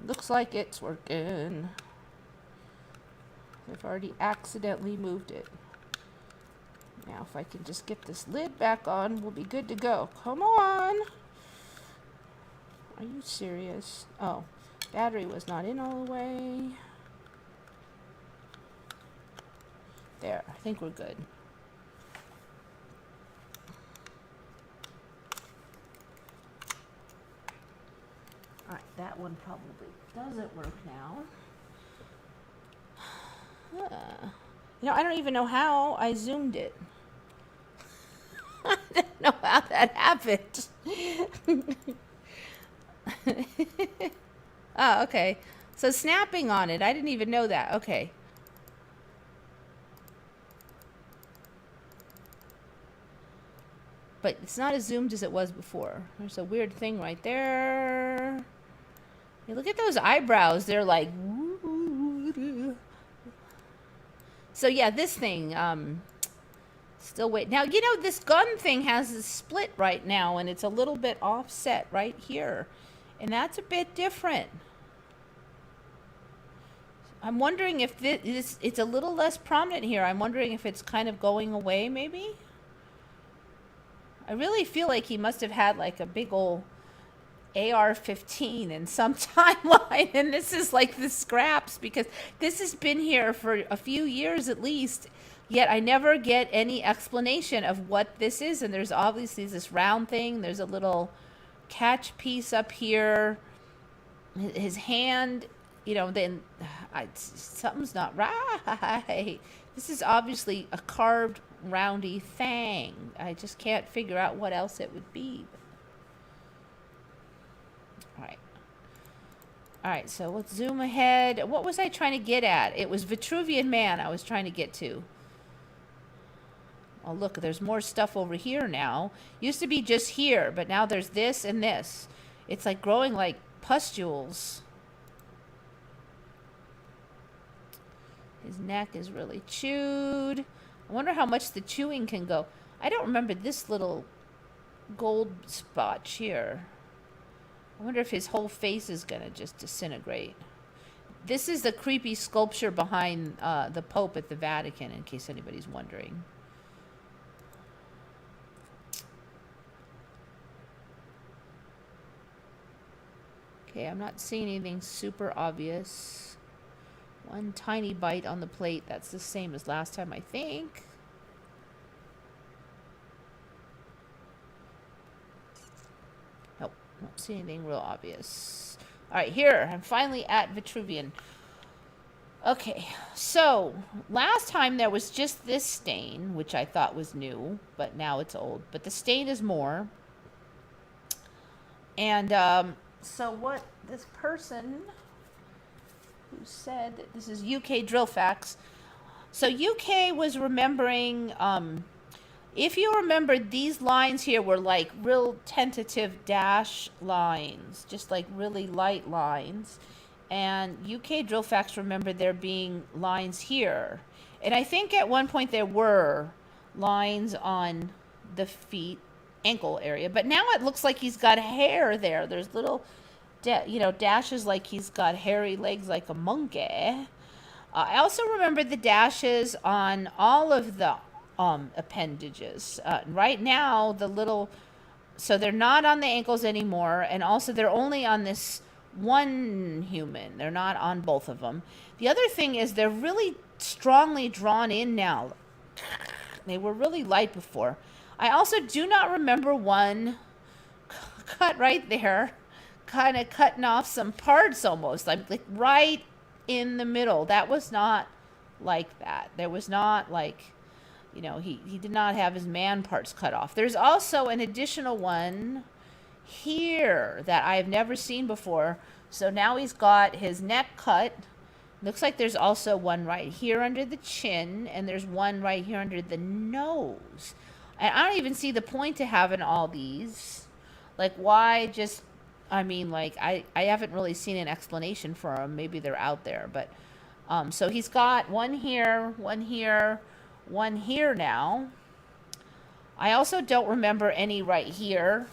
Looks like it's working. I've already accidentally moved it. Now if I can just get this lid back on, we'll be good to go. Come on! Are you serious? Oh, battery was not in all the way. There, I think we're good. Alright, that one probably doesn't work now. You know, I don't even know how I zoomed it. I don't know how that happened. Oh, okay. So snapping on it, I didn't even know that. Okay. But it's not as zoomed as it was before. There's a weird thing right there. Hey, look at those eyebrows. They're like... So yeah, this thing, still wait. Now, you know, this gun thing has a split right now, and it's a little bit offset right here. And that's a bit different. I'm wondering if it's a little less prominent here. I'm wondering if it's kind of going away, maybe? I really feel like he must have had like a big old AR-15 in some timeline, and this is like the scraps, because this has been here for a few years at least, yet I never get any explanation of what this is. And there's obviously this round thing. There's a little catch piece up here. His hand, you know, then something's not right. This is obviously a carved roundy thing. I just can't figure out what else it would be. All right, so let's zoom ahead. What was I trying to get at? It was Vitruvian Man I was trying to get to. Oh, look, there's more stuff over here now. Used to be just here, but now there's this and this. It's like growing like pustules. His neck is really chewed. I wonder how much the chewing can go. I don't remember this little gold spot here. I wonder if his whole face is going to just disintegrate. This is the creepy sculpture behind the Pope at the Vatican, in case anybody's wondering. Okay, I'm not seeing anything super obvious. One tiny bite on the plate. That's the same as last time, I think. Nope, don't see anything real obvious. All right, here, I'm finally at Vitruvian. Okay, so last time there was just this stain, which I thought was new, but now it's old. But the stain is more. And so what this person who said that this is UK drill facts. So UK was remembering, if you remember, these lines here were like real tentative dash lines, just like really light lines. And UK drill facts remember there being lines here. And I think at one point there were lines on the feet, ankle area. But now it looks like he's got hair there. There's little, dashes like he's got hairy legs like a monkey. I also remember the dashes on all of the appendages. Right now, so they're not on the ankles anymore, and also they're only on this one human. They're not on both of them. The other thing is they're really strongly drawn in now. They were really light before. I also do not remember one cut right there, kind of cutting off some parts almost, like right in the middle. That was not like that. There was not like, he did not have his man parts cut off. There's also an additional one here that I've never seen before. So now he's got his neck cut. Looks like there's also one right here under the chin, and there's one right here under the nose. And I don't even see the point to having all these. Like, why just, I haven't really seen an explanation for them. Maybe they're out there. But, so he's got one here, one here, one here now. I also don't remember any right here.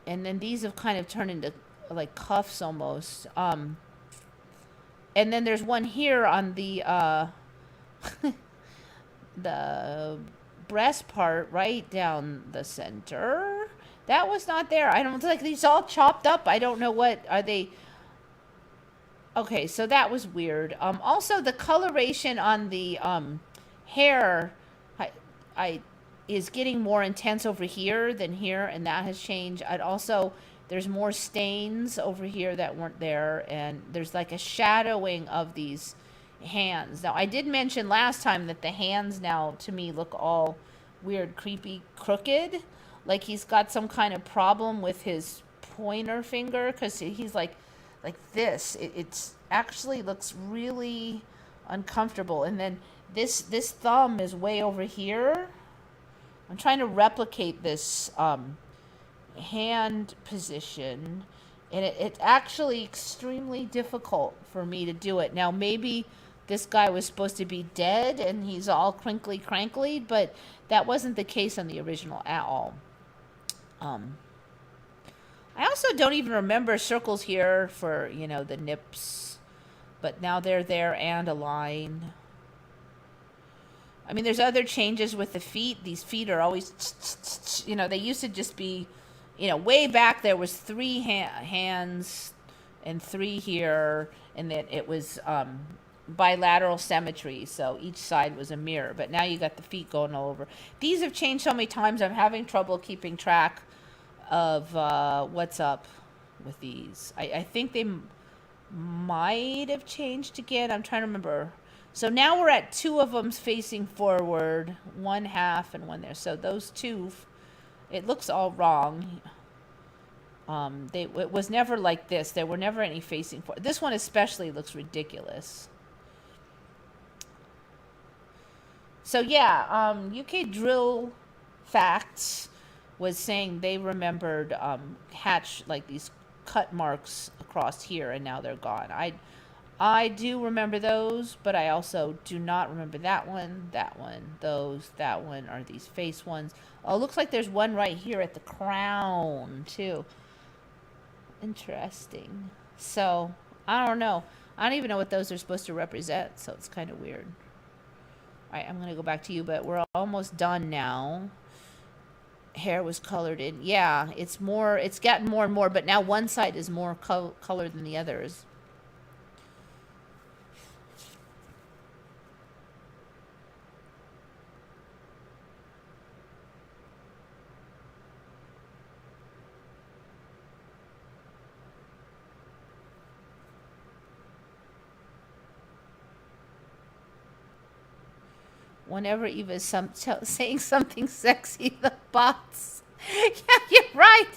And then these have kind of turned into like cuffs almost. And then there's one here on the the breast part right down the center. That was not there. I don't like these all chopped up. I don't know what are they. Okay, so that was weird. Also the coloration on the hair, I is getting more intense over here than here, and that has changed. And also there's more stains over here that weren't there, and there's like a shadowing of these hands. Now I did mention last time that the hands now to me look all weird, creepy, crooked, like he's got some kind of problem with his pointer finger, because he's like this. It's actually looks really uncomfortable. And then this thumb is way over here. I'm trying to replicate this hand position, and it's actually extremely difficult for me to do it. Now maybe this guy was supposed to be dead and he's all crinkly crankly, but that wasn't the case on the original at all. I also don't even remember circles here for, the nips, but now they're there and a line. I mean, there's other changes with the feet. These feet are always, they used to just be, way back there was 3 hands and 3 here, and then it was bilateral symmetry, so each side was a mirror. But now you got the feet going all over. These have changed so many times, I'm having trouble keeping track of what's up with these. I think they might have changed again. I'm trying to remember. So now we're at 2 of them facing forward, 1 half and 1 there. So those 2, it looks all wrong. It was never like this. There were never any facing forward. This one especially looks ridiculous. So yeah, UK Drill Facts was saying they remembered like these cut marks across here, and now they're gone. I do remember those, but I also do not remember that one, that one are these face ones. Oh, looks like there's one right here at the crown, too. Interesting. So, I don't know. I don't even know what those are supposed to represent, so it's kind of weird. All right, I'm going to go back to you, but we're almost done now. Hair was colored in. Yeah, it's gotten more and more, but now one side is more colored than the others. Whenever Eva's saying something sexy, bots. Yeah, you're right.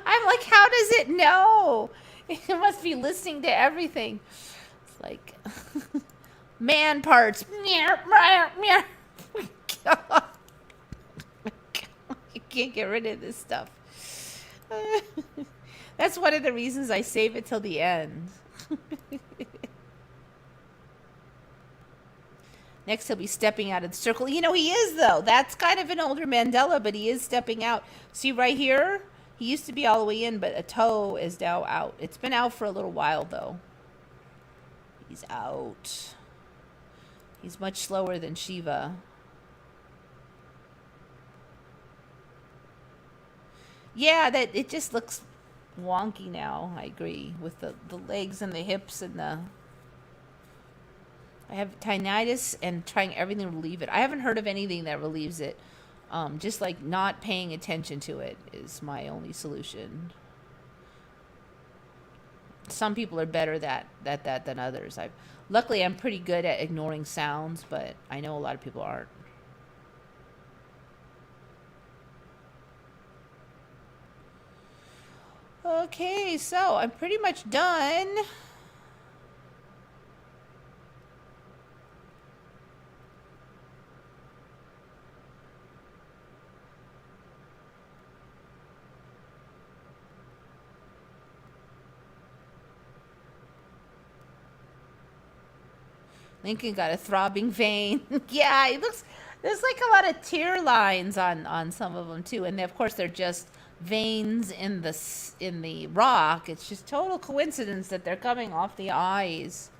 I'm like, how does it know? It must be listening to everything. It's like man parts. You can't get rid of this stuff. That's one of the reasons I save it till the end. Next, he'll be stepping out of the circle. You know, he is, though. That's kind of an older Mandela, but he is stepping out. See right here? He used to be all the way in, but a toe is now out. It's been out for a little while, though. He's out. He's much slower than Shiva. Yeah, that it just looks wonky now. I agree with the legs and the hips and the... I have tinnitus and trying everything to relieve it. I haven't heard of anything that relieves it. Just like not paying attention to it is my only solution. Some people are better at that than others. Luckily, I'm pretty good at ignoring sounds, but I know a lot of people aren't. Okay, so I'm pretty much done. Lincoln got a throbbing vein. Yeah, it looks... There's like a lot of tear lines on some of them too, and of course they're just veins in the rock. It's just total coincidence that they're coming off the eyes.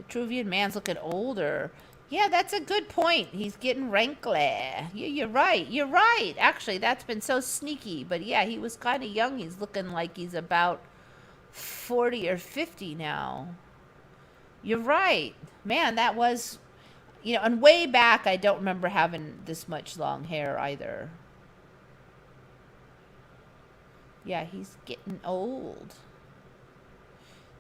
Vitruvian Man's looking older. Yeah, that's a good point. He's getting wrinkly. Yeah, you're right. You're right. Actually, that's been so sneaky. But yeah, he was kind of young. He's looking like he's about 40 or 50 now. You're right. Man, that was, and way back, I don't remember having this much long hair either. Yeah, he's getting old.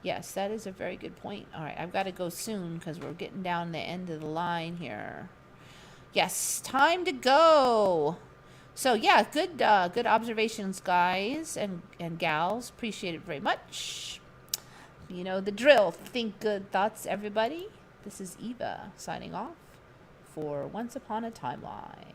Yes, that is a very good point. All right, I've got to go soon because we're getting down the end of the line here. Yes, time to go. So yeah, good observations, guys and gals. Appreciate it very much. You know the drill. Think good thoughts, everybody. This is Eva signing off for Once Upon a Timeline.